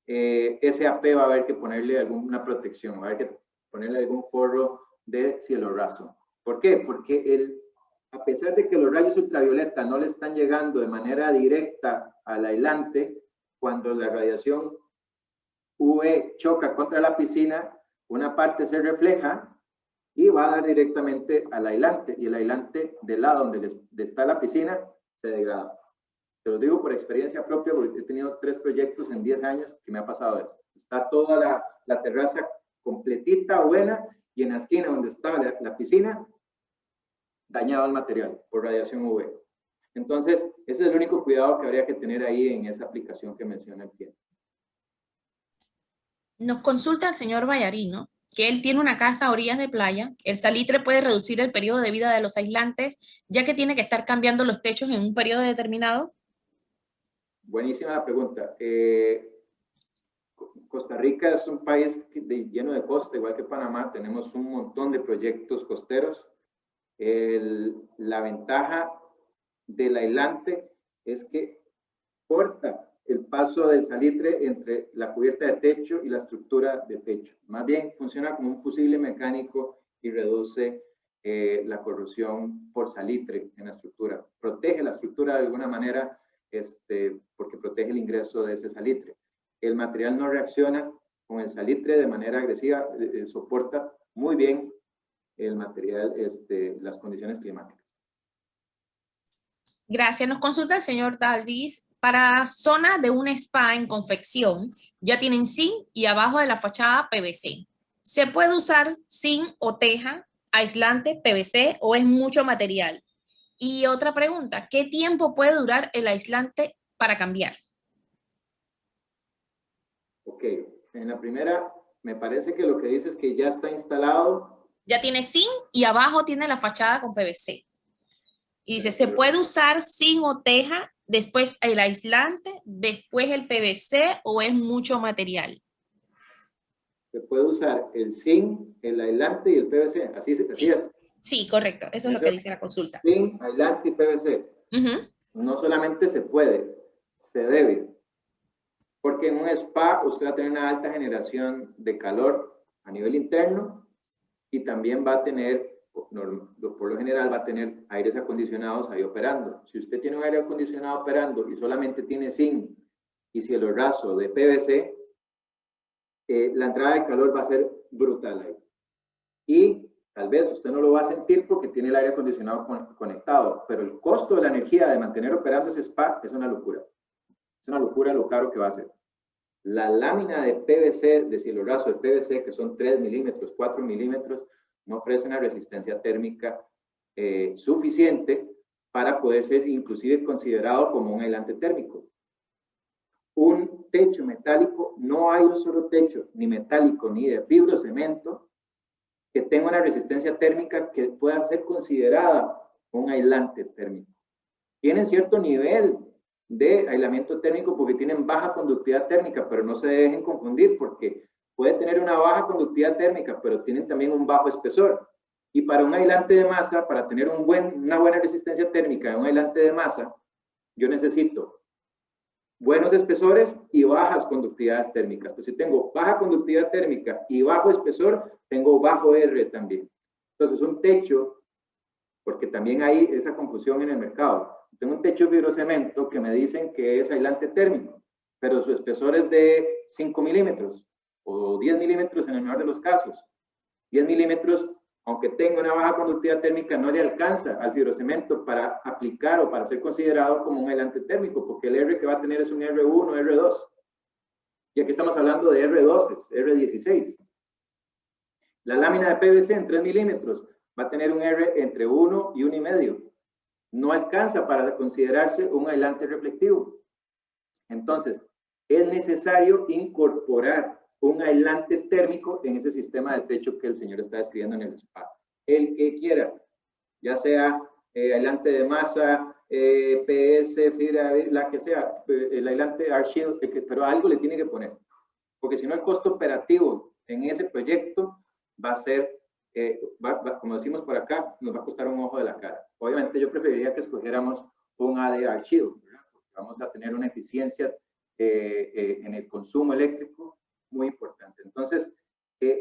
ese AP va a haber que ponerle alguna protección, va a haber que ponerle algún forro de cielo raso. ¿Por qué? Porque a pesar de que los rayos ultravioleta no le están llegando de manera directa al aislante, cuando la radiación UV choca contra la piscina, una parte se refleja y va a dar directamente al aislante, y el aislante del lado donde está la piscina se degrada. Te lo digo por experiencia propia, porque he tenido 3 proyectos en 10 años que me ha pasado eso. Está toda la terraza completita, buena, y en la esquina donde estaba la piscina, dañado el material por radiación UV. Entonces, ese es el único cuidado que habría que tener ahí en esa aplicación que menciona el cliente. Nos consulta el señor Vallarino que él tiene una casa a orillas de playa. El salitre puede reducir el periodo de vida de los aislantes, ya que tiene que estar cambiando los techos en un periodo determinado. Buenísima la pregunta. Costa Rica es un país lleno de costa, igual que Panamá. Tenemos un montón de proyectos costeros. La ventaja del aislante es que corta el paso del salitre entre la cubierta de techo y la estructura de techo. Más bien funciona como un fusible mecánico y reduce la corrosión por salitre en la estructura. Protege la estructura de alguna manera porque protege el ingreso de ese salitre. El material no reacciona con el salitre de manera agresiva, soporta muy bien el material, las condiciones climáticas. Gracias. Nos consulta el señor Dalvis. Para zonas de un spa en confección, ya tienen zinc y abajo de la fachada PVC. ¿Se puede usar zinc o teja, aislante, PVC o es mucho material? Y otra pregunta, ¿qué tiempo puede durar el aislante para cambiar? Ok, en la primera, me parece que lo que dice es que ya está instalado. Ya tiene zinc y abajo tiene la fachada con PVC. Y dice, ¿se puede usar zinc o teja, después el aislante, después el PVC o es mucho material? Se puede usar el zinc, el aislante y el PVC. Así es. Sí, correcto. Eso es lo que dice la consulta. Zinc, aislante y PVC. No solamente se puede, se debe. Porque en un spa usted va a tener una alta generación de calor a nivel interno y también va a tener, por lo general, va a tener aires acondicionados ahí operando. Si usted tiene un aire acondicionado operando y solamente tiene zinc y cielo raso de PVC, la entrada de calor va a ser brutal ahí. Y tal vez usted no lo va a sentir porque tiene el aire acondicionado conectado, pero el costo de la energía de mantener operando ese spa es una locura. Es una locura lo caro que va a ser. La lámina de PVC, de cielo raso de PVC, que son 3 milímetros, 4 milímetros, no ofrece una resistencia térmica suficiente para poder ser inclusive considerado como un aislante térmico. Un techo metálico, no hay un solo techo, ni metálico, ni de fibrocemento, que tenga una resistencia térmica que pueda ser considerada un aislante térmico. Tienen cierto nivel de aislamiento térmico porque tienen baja conductividad térmica, pero no se dejen confundir porque puede tener una baja conductividad térmica, pero tienen también un bajo espesor. Y para un aislante de masa, para tener una buena resistencia térmica de un aislante de masa, yo necesito buenos espesores y bajas conductividades térmicas. Entonces, si tengo baja conductividad térmica y bajo espesor, tengo bajo R también. Entonces, un techo, porque también hay esa confusión en el mercado. Tengo un techo de fibrocemento que me dicen que es aislante térmico, pero su espesor es de 5 milímetros o 10 milímetros en el mejor de los casos. 10 milímetros, aunque tenga una baja conductividad térmica, no le alcanza al fibrocemento para aplicar o para ser considerado como un aislante térmico, porque el R que va a tener es un R1 o R2. Y aquí estamos hablando de R12, R16. La lámina de PVC en 3 milímetros va a tener un R entre 1 y 1,5. No alcanza para considerarse un aislante reflectivo. Entonces, es necesario incorporar un aislante térmico en ese sistema de techo que el señor está describiendo en el spa. El que quiera, ya sea aislante de masa, PS, fibra, la que sea, el aislante R-Shield, pero algo le tiene que poner. Porque si no, el costo operativo en ese proyecto va a ser, como decimos por acá, nos va a costar un ojo de la cara. Obviamente yo preferiría que escogiéramos un AD R-Shield, vamos a tener una eficiencia en el consumo eléctrico muy importante. Entonces,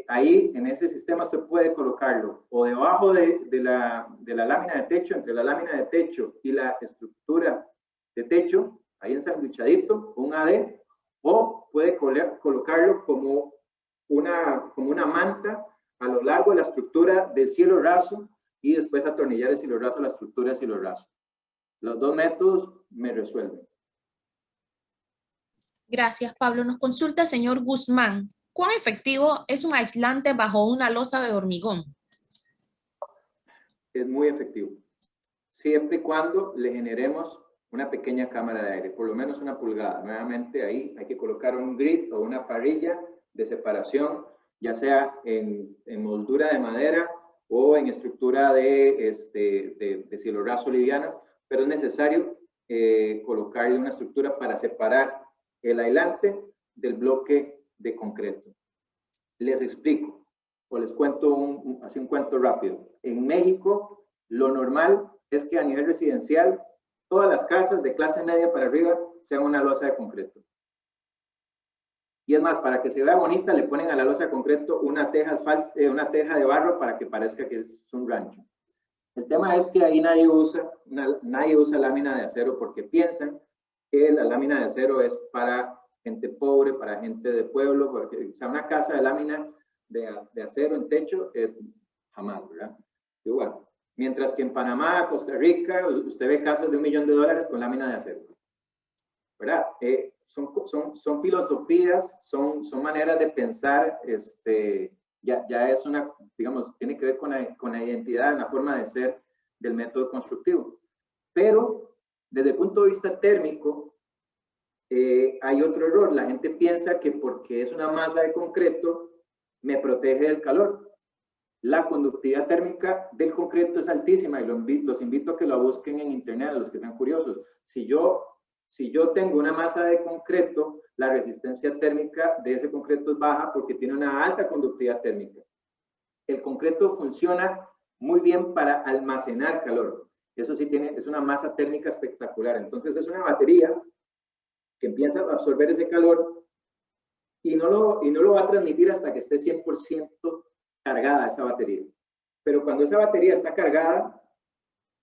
ahí en ese sistema usted puede colocar colocarlo o debajo de la lámina de techo, entre la lámina de techo y la estructura de techo, ahí ensanduchadito, un AD, o puede colocarlo como una manta a lo largo de la estructura del cielo raso y después atornillar el cielo raso a la estructura del cielo raso. Los dos métodos me resuelven. Gracias, Pablo. Nos consulta el señor Guzmán. ¿Cuán efectivo es un aislante bajo una losa de hormigón? Es muy efectivo, siempre y cuando le generemos una pequeña cámara de aire, por lo menos 1 pulgada. Nuevamente ahí hay que colocar un grid o una parrilla de separación, ya sea en moldura de madera o en estructura de cielo raso liviano, pero es necesario colocarle una estructura para separar el aislante del bloque de concreto. Les explico o les cuento un cuento rápido. En México, lo normal es que a nivel residencial, todas las casas de clase media para arriba sean una losa de concreto. Y es más, para que se vea bonita, le ponen a la losa de concreto una teja de barro para que parezca que es un rancho. El tema es que ahí nadie usa lámina de acero porque piensan que la lámina de acero es para gente pobre, para gente de pueblo, porque o sea, una casa de lámina de acero en techo, jamás, ¿verdad? Igual. Mientras que en Panamá, Costa Rica, usted ve casas de $1 millón con lámina de acero, ¿verdad? Son filosofías, son maneras de pensar, ya es una, digamos, tiene que ver con la identidad, la forma de ser del método constructivo. Pero, desde el punto de vista térmico, hay otro error. La gente piensa que porque es una masa de concreto, me protege del calor. La conductividad térmica del concreto es altísima y los invito a que lo busquen en internet, a los que sean curiosos. Si yo tengo una masa de concreto, la resistencia térmica de ese concreto es baja porque tiene una alta conductividad térmica. El concreto funciona muy bien para almacenar calor. Eso sí es una masa térmica espectacular. Entonces es una batería que empieza a absorber ese calor y no lo va a transmitir hasta que esté 100% cargada esa batería. Pero cuando esa batería está cargada,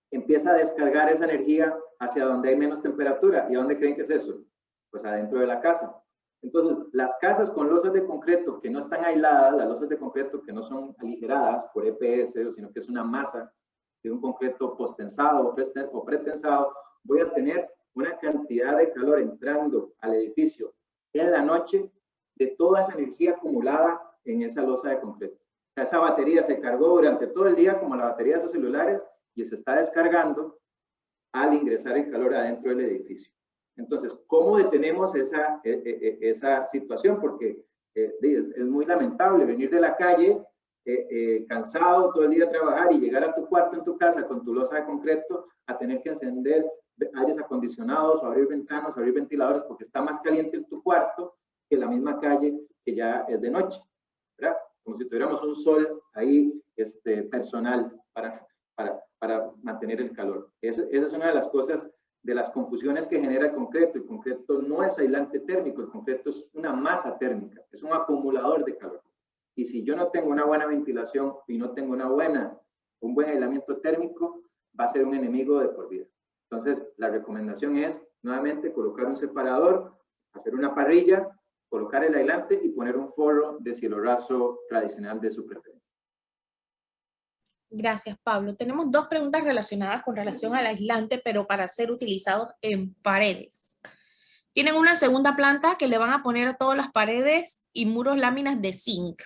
empieza a descargar esa energía hacia donde hay menos temperatura. ¿Y a dónde creen que es eso? Pues adentro de la casa. Entonces, las casas con losas de concreto que no están aisladas, las losas de concreto que no son aligeradas por EPS, sino que es una masa de un concreto posttensado o pretensado, voy a tener una cantidad de calor entrando al edificio en la noche de toda esa energía acumulada en esa losa de concreto. O sea, esa batería se cargó durante todo el día como la batería de sus celulares y se está descargando al ingresar el calor adentro del edificio. Entonces, ¿cómo detenemos esa situación? Porque es muy lamentable venir de la calle cansado todo el día a trabajar y llegar a tu cuarto en tu casa con tu losa de concreto a tener que encender aires acondicionados o abrir ventanas o abrir ventiladores porque está más caliente en tu cuarto que la misma calle que ya es de noche, ¿verdad? Como si tuviéramos un sol ahí personal para mantener el calor. Esa es una de las cosas, de las confusiones que genera el concreto. El concreto no es aislante térmico, el concreto es una masa térmica, es un acumulador de calor. Y si yo no tengo una buena ventilación y no tengo un buen aislamiento térmico, va a ser un enemigo de por vida. Entonces, la recomendación es, nuevamente, colocar un separador, hacer una parrilla, colocar el aislante y poner un forro de cielo raso tradicional de su preferencia. Gracias, Pablo. Tenemos 2 preguntas relacionadas con relación al aislante, pero para ser utilizado en paredes. Tienen una segunda planta que le van a poner a todas las paredes y muros láminas de zinc.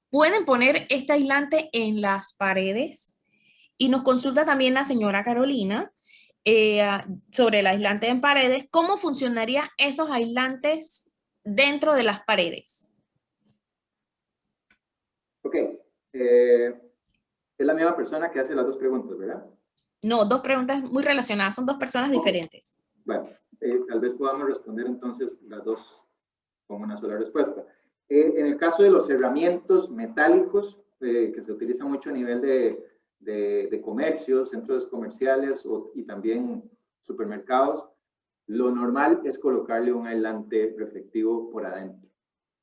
¿Pueden poner este aislante en las paredes? Y nos consulta también la señora Carolina sobre el aislante en paredes. ¿Cómo funcionarían esos aislantes dentro de las paredes? Ok. Es la misma persona que hace las 2 preguntas, ¿verdad? No, 2 preguntas muy relacionadas. Son 2 personas diferentes. Bueno, tal vez podamos responder entonces las 2 con una sola respuesta. En el caso de los cerramientos metálicos, que se utilizan mucho a nivel de comercios, centros comerciales y también supermercados, lo normal es colocarle un aislante reflectivo por adentro,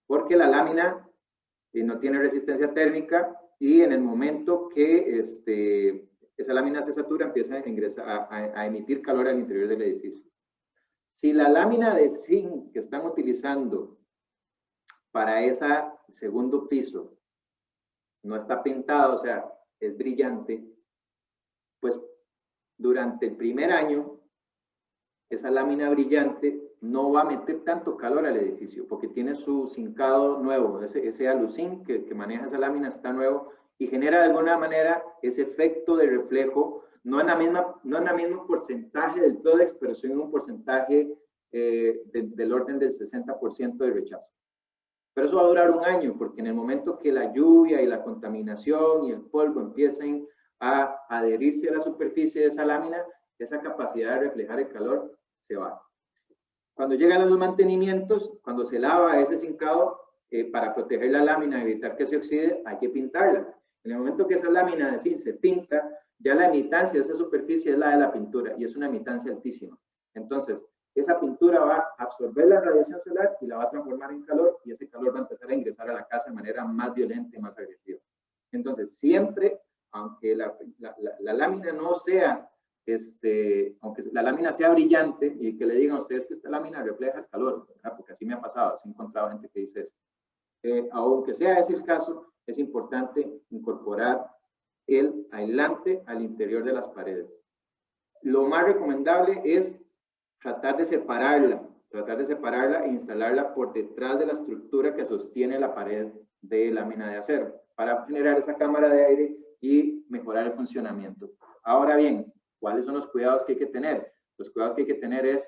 porque la lámina no tiene resistencia térmica y en el momento que esa lámina se satura, empieza a ingresar, a emitir calor al interior del edificio. Si la lámina de zinc que están utilizando para ese segundo piso no está pintada, o sea, es brillante, pues durante el primer año, esa lámina brillante no va a meter tanto calor al edificio, porque tiene su zincado nuevo, ese aluzinc que maneja esa lámina está nuevo y genera de alguna manera ese efecto de reflejo, no en el mismo porcentaje del Prodex, pero sí en un porcentaje del orden del 60% de rechazo. Pero eso va a durar un año, porque en el momento que la lluvia y la contaminación y el polvo empiecen a adherirse a la superficie de esa lámina, esa capacidad de reflejar el calor se va. Cuando llegan los mantenimientos, cuando se lava ese zincado, para proteger la lámina, evitar que se oxide, hay que pintarla. En el momento que esa lámina de zinc se pinta, ya la emitancia de esa superficie es la de la pintura y es una emitancia altísima. Entonces, esa pintura va a absorber la radiación solar y la va a transformar en calor y ese calor va a empezar a ingresar a la casa de manera más violenta y más agresiva. Entonces, siempre, aunque la lámina no sea, aunque la lámina sea brillante y que le digan a ustedes que esta lámina refleja el calor, ¿verdad? Porque así me ha pasado, así he encontrado gente que dice eso. Aunque sea ese el caso, es importante incorporar el aislante al interior de las paredes. Lo más recomendable es tratar de separarla e instalarla por detrás de la estructura que sostiene la pared de lámina de acero para generar esa cámara de aire y mejorar el funcionamiento. Ahora bien, ¿cuáles son los cuidados que hay que tener? Los cuidados que hay que tener es,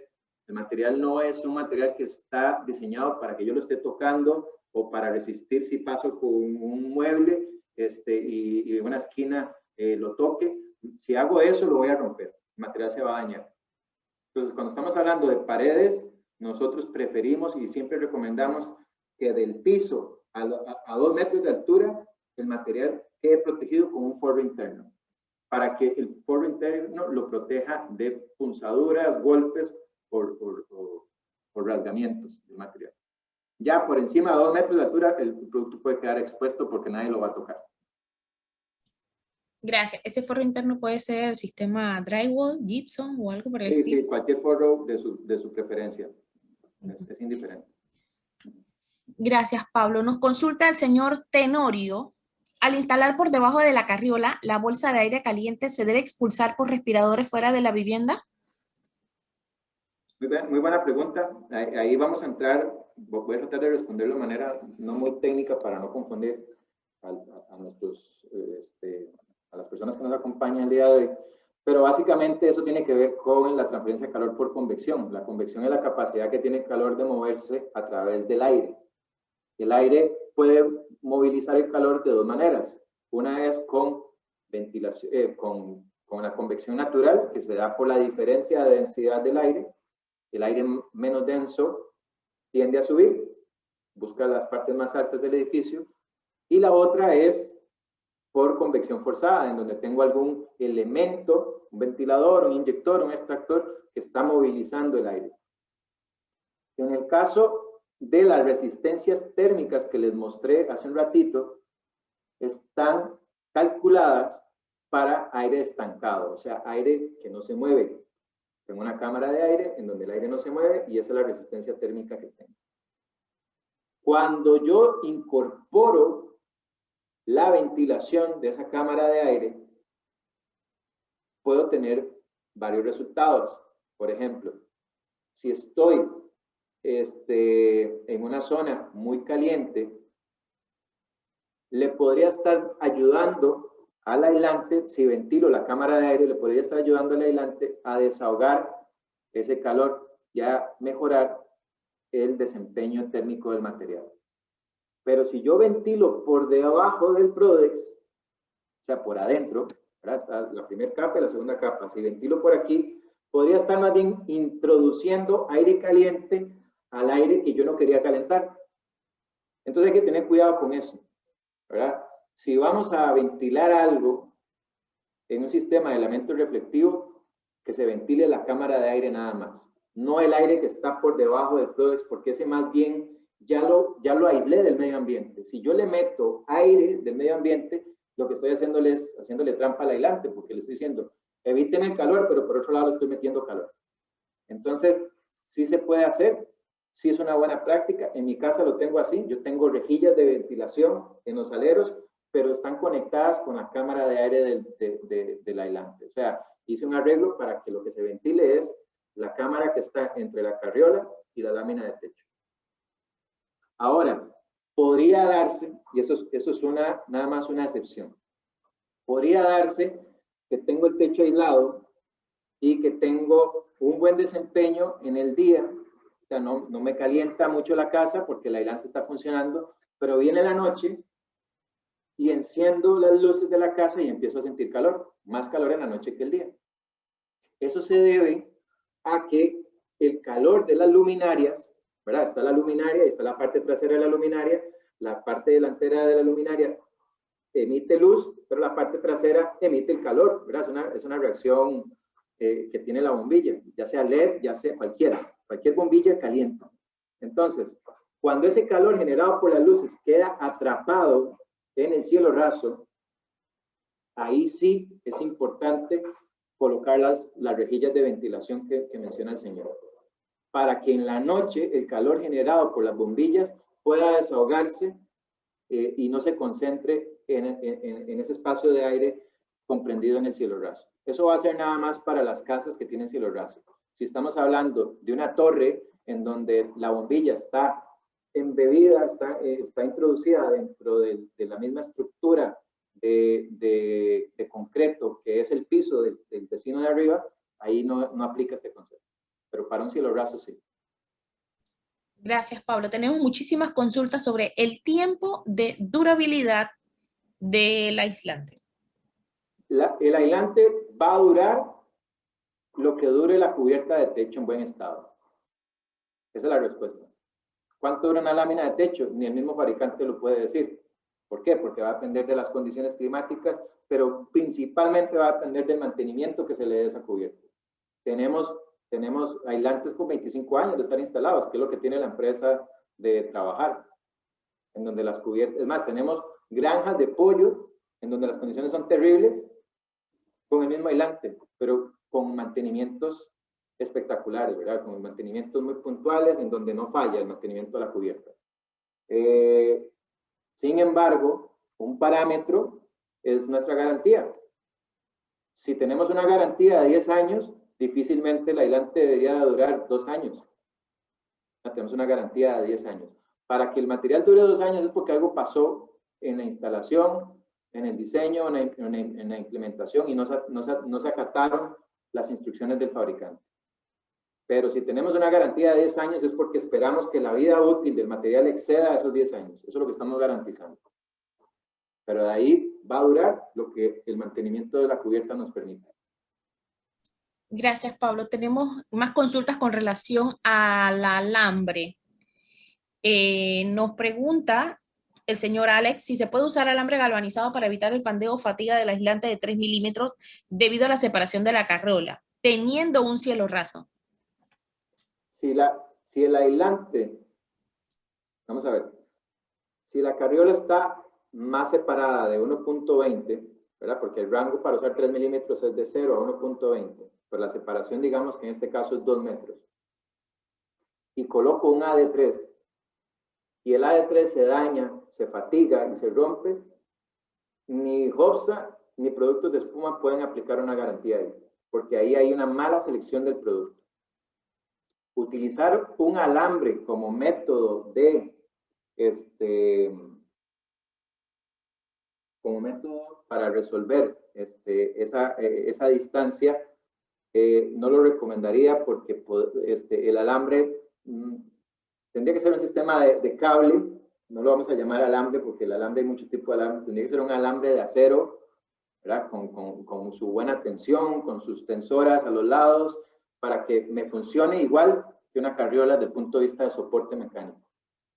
el material no es un material que está diseñado para que yo lo esté tocando o para resistir si paso con un mueble y en una esquina lo toque. Si hago eso, lo voy a romper. El material se va a dañar. Entonces, cuando estamos hablando de paredes, nosotros preferimos y siempre recomendamos que del piso a 2 metros de altura, el material quede protegido con un forro interno, para que el forro interno lo proteja de punzaduras, golpes o rasgamientos del material. Ya por encima de 2 metros de altura, el producto puede quedar expuesto porque nadie lo va a tocar. Gracias. ¿Ese forro interno puede ser sistema drywall, gypsum o algo por el estilo? Sí, cualquier forro de su preferencia. Es indiferente. Gracias, Pablo. Nos consulta el señor Tenorio. Al instalar por debajo de la carriola, ¿la bolsa de aire caliente se debe expulsar por respiradores fuera de la vivienda? Muy buena pregunta. Ahí vamos a entrar, voy a tratar de responderlo de manera no muy técnica para no confundir a las personas que nos acompañan el día de hoy. Pero básicamente eso tiene que ver con la transferencia de calor por convección. La convección es la capacidad que tiene el calor de moverse a través del aire. El aire puede movilizar el calor de dos maneras. Una es con ventilación, con la convección natural, que se da por la diferencia de densidad del aire. El aire menos denso tiende a subir, busca las partes más altas del edificio. Y la otra es por convección forzada, en donde tengo algún elemento, un ventilador, un inyector, un extractor, que está movilizando el aire. En el caso de las resistencias térmicas que les mostré hace un ratito, están calculadas para aire estancado, o sea, aire que no se mueve. Tengo una cámara de aire en donde el aire no se mueve y esa es la resistencia térmica que tengo. Cuando yo incorporo la ventilación de esa cámara de aire, puedo tener varios resultados. Por ejemplo, si estoy en una zona muy caliente, le podría estar ayudando al aislante, si ventilo la cámara de aire, le podría estar ayudando al aislante a desahogar ese calor y a mejorar el desempeño térmico del material. Pero si yo ventilo por debajo del Prodex, o sea, por adentro, ¿verdad? Está la primera capa y la segunda capa. Si ventilo por aquí, podría estar más bien introduciendo aire caliente al aire que yo no quería calentar. Entonces hay que tener cuidado con eso, ¿verdad? Si vamos a ventilar algo en un sistema de aislamiento reflectivo, que se ventile la cámara de aire nada más. No el aire que está por debajo del Prodex, porque ese más bien ya lo aislé del medio ambiente. Si yo le meto aire del medio ambiente, lo que estoy haciéndole es haciéndole trampa al aislante, porque le estoy diciendo, eviten el calor, pero por otro lado le estoy metiendo calor. Entonces, sí se puede hacer, sí es una buena práctica. En mi casa lo tengo así, yo tengo rejillas de ventilación en los aleros, pero están conectadas con la cámara de aire del aislante. O sea, hice un arreglo para que lo que se ventile es la cámara que está entre la carriola y la lámina de techo. Ahora, podría darse, y eso es nada más una excepción, podría darse que tengo el techo aislado y que tengo un buen desempeño en el día, o sea, no me calienta mucho la casa porque el aislante está funcionando, pero viene la noche y enciendo las luces de la casa y empiezo a sentir calor, más calor en la noche que el día. Eso se debe a que el calor de las luminarias, ¿verdad? Está la luminaria, está la parte trasera de la luminaria, la parte delantera de la luminaria emite luz, pero la parte trasera emite el calor, ¿verdad? Es una reacción que tiene la bombilla, ya sea LED, ya sea cualquier bombilla calienta. Entonces, cuando ese calor generado por las luces queda atrapado en el cielo raso, ahí sí es importante colocar las rejillas de ventilación que menciona el señor, para que en la noche el calor generado por las bombillas pueda desahogarse y no se concentre en ese espacio de aire comprendido en el cielo raso. Eso va a ser nada más para las casas que tienen cielo raso. Si estamos hablando de una torre en donde la bombilla está embebida, está introducida dentro de la misma estructura de concreto que es el piso del vecino de arriba, ahí no aplica este concepto. Pero para un cielo raso sí. Gracias, Pablo. Tenemos muchísimas consultas sobre el tiempo de durabilidad del aislante. El aislante va a durar lo que dure la cubierta de techo en buen estado. Esa es la respuesta. ¿Cuánto dura una lámina de techo? Ni el mismo fabricante lo puede decir. ¿Por qué? Porque va a depender de las condiciones climáticas, pero principalmente va a depender del mantenimiento que se le dé a esa cubierta. Tenemos aislantes con 25 años de estar instalados, que es lo que tiene la empresa de trabajar, en donde las cubiertas, es más, tenemos granjas de pollo en donde las condiciones son terribles, con el mismo aislante, pero con mantenimientos espectaculares, ¿verdad? Con mantenimientos muy puntuales en donde no falla el mantenimiento de la cubierta. Sin embargo, un parámetro es nuestra garantía. Si tenemos una garantía de 10 años, difícilmente el aislante debería durar 2 años. Tenemos una garantía de 10 años. Para que el material dure 2 años es porque algo pasó en la instalación, en el diseño, en la implementación y no se acataron las instrucciones del fabricante. Pero si tenemos una garantía de 10 años es porque esperamos que la vida útil del material exceda esos 10 años. Eso es lo que estamos garantizando. Pero de ahí va a durar lo que el mantenimiento de la cubierta nos permite. Gracias, Pablo. Tenemos más consultas con relación al alambre. Nos pregunta el señor Alex si se puede usar alambre galvanizado para evitar el pandeo o fatiga del aislante de 3 milímetros debido a la separación de la carriola, teniendo un cielo raso. Si el aislante, vamos a ver, si la carriola está más separada de 1.20, ¿verdad? Porque el rango para usar 3 milímetros es de 0 a 1.20, pero la separación, digamos que en este caso es 2 metros. Y coloco un AD3, y el AD3 se daña, se fatiga y se rompe, ni JOPSA ni productos de espuma pueden aplicar una garantía ahí, porque ahí hay una mala selección del producto. Utilizar un alambre como método para resolver esa distancia, no lo recomendaría porque el alambre tendría que ser un sistema de cable, no lo vamos a llamar alambre porque el alambre hay muchos tipos de alambre, tendría que ser un alambre de acero, ¿verdad? Con su buena tensión, con sus tensoras a los lados, para que me funcione igual que una carriola desde el punto de vista de soporte mecánico.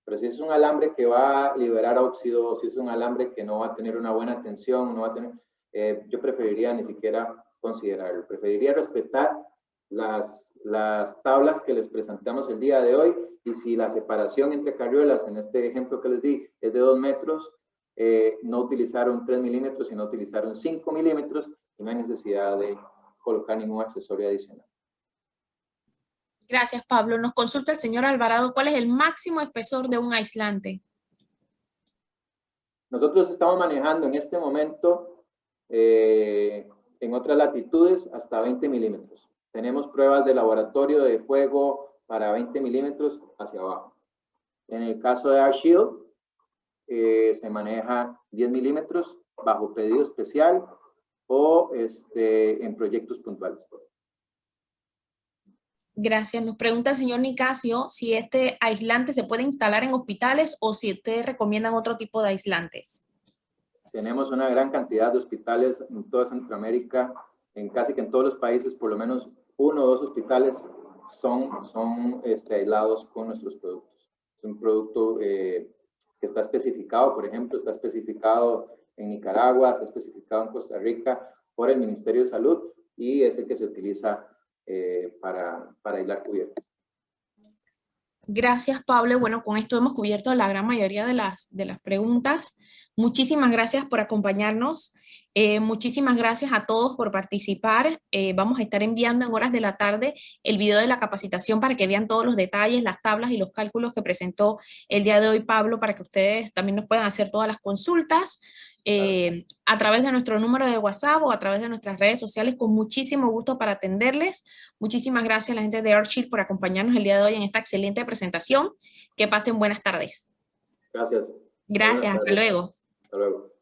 Pero si es un alambre que va a liberar óxido, si es un alambre que no va a tener una buena tensión, no va a tener, yo preferiría ni siquiera considerarlo. Preferiría respetar las tablas que les presentamos el día de hoy, y si la separación entre carriolas, en este ejemplo que les di, es de 2 metros, no utilizaron 3 milímetros, sino utilizaron 5 milímetros y no hay necesidad de colocar ningún accesorio adicional. Gracias, Pablo. Nos consulta el señor Alvarado, ¿cuál es el máximo espesor de un aislante? Nosotros estamos manejando en este momento, en otras latitudes, hasta 20 milímetros. Tenemos pruebas de laboratorio de fuego para 20 milímetros hacia abajo. En el caso de AirShield, se maneja 10 milímetros bajo pedido especial o en proyectos puntuales. Gracias. Nos pregunta el señor Nicasio si este aislante se puede instalar en hospitales o si ustedes recomiendan otro tipo de aislantes. Tenemos una gran cantidad de hospitales en toda Centroamérica, en casi que en todos los países, por lo menos 1 o 2 hospitales son aislados con nuestros productos. Es un producto que está especificado, por ejemplo, está especificado en Nicaragua, está especificado en Costa Rica por el Ministerio de Salud y es el que se utiliza para aislar cubiertas. Gracias, Pablo. Bueno, con esto hemos cubierto la gran mayoría de las preguntas. Muchísimas gracias por acompañarnos. Muchísimas gracias a todos por participar. Vamos a estar enviando en horas de la tarde el video de la capacitación para que vean todos los detalles, las tablas y los cálculos que presentó el día de hoy Pablo, para que ustedes también nos puedan hacer todas las consultas a través de nuestro número de WhatsApp o a través de nuestras redes sociales, con muchísimo gusto para atenderles. Muchísimas gracias a la gente de AirShield por acompañarnos el día de hoy en esta excelente presentación. Que pasen buenas tardes. Gracias. Gracias, hasta luego. Hasta luego.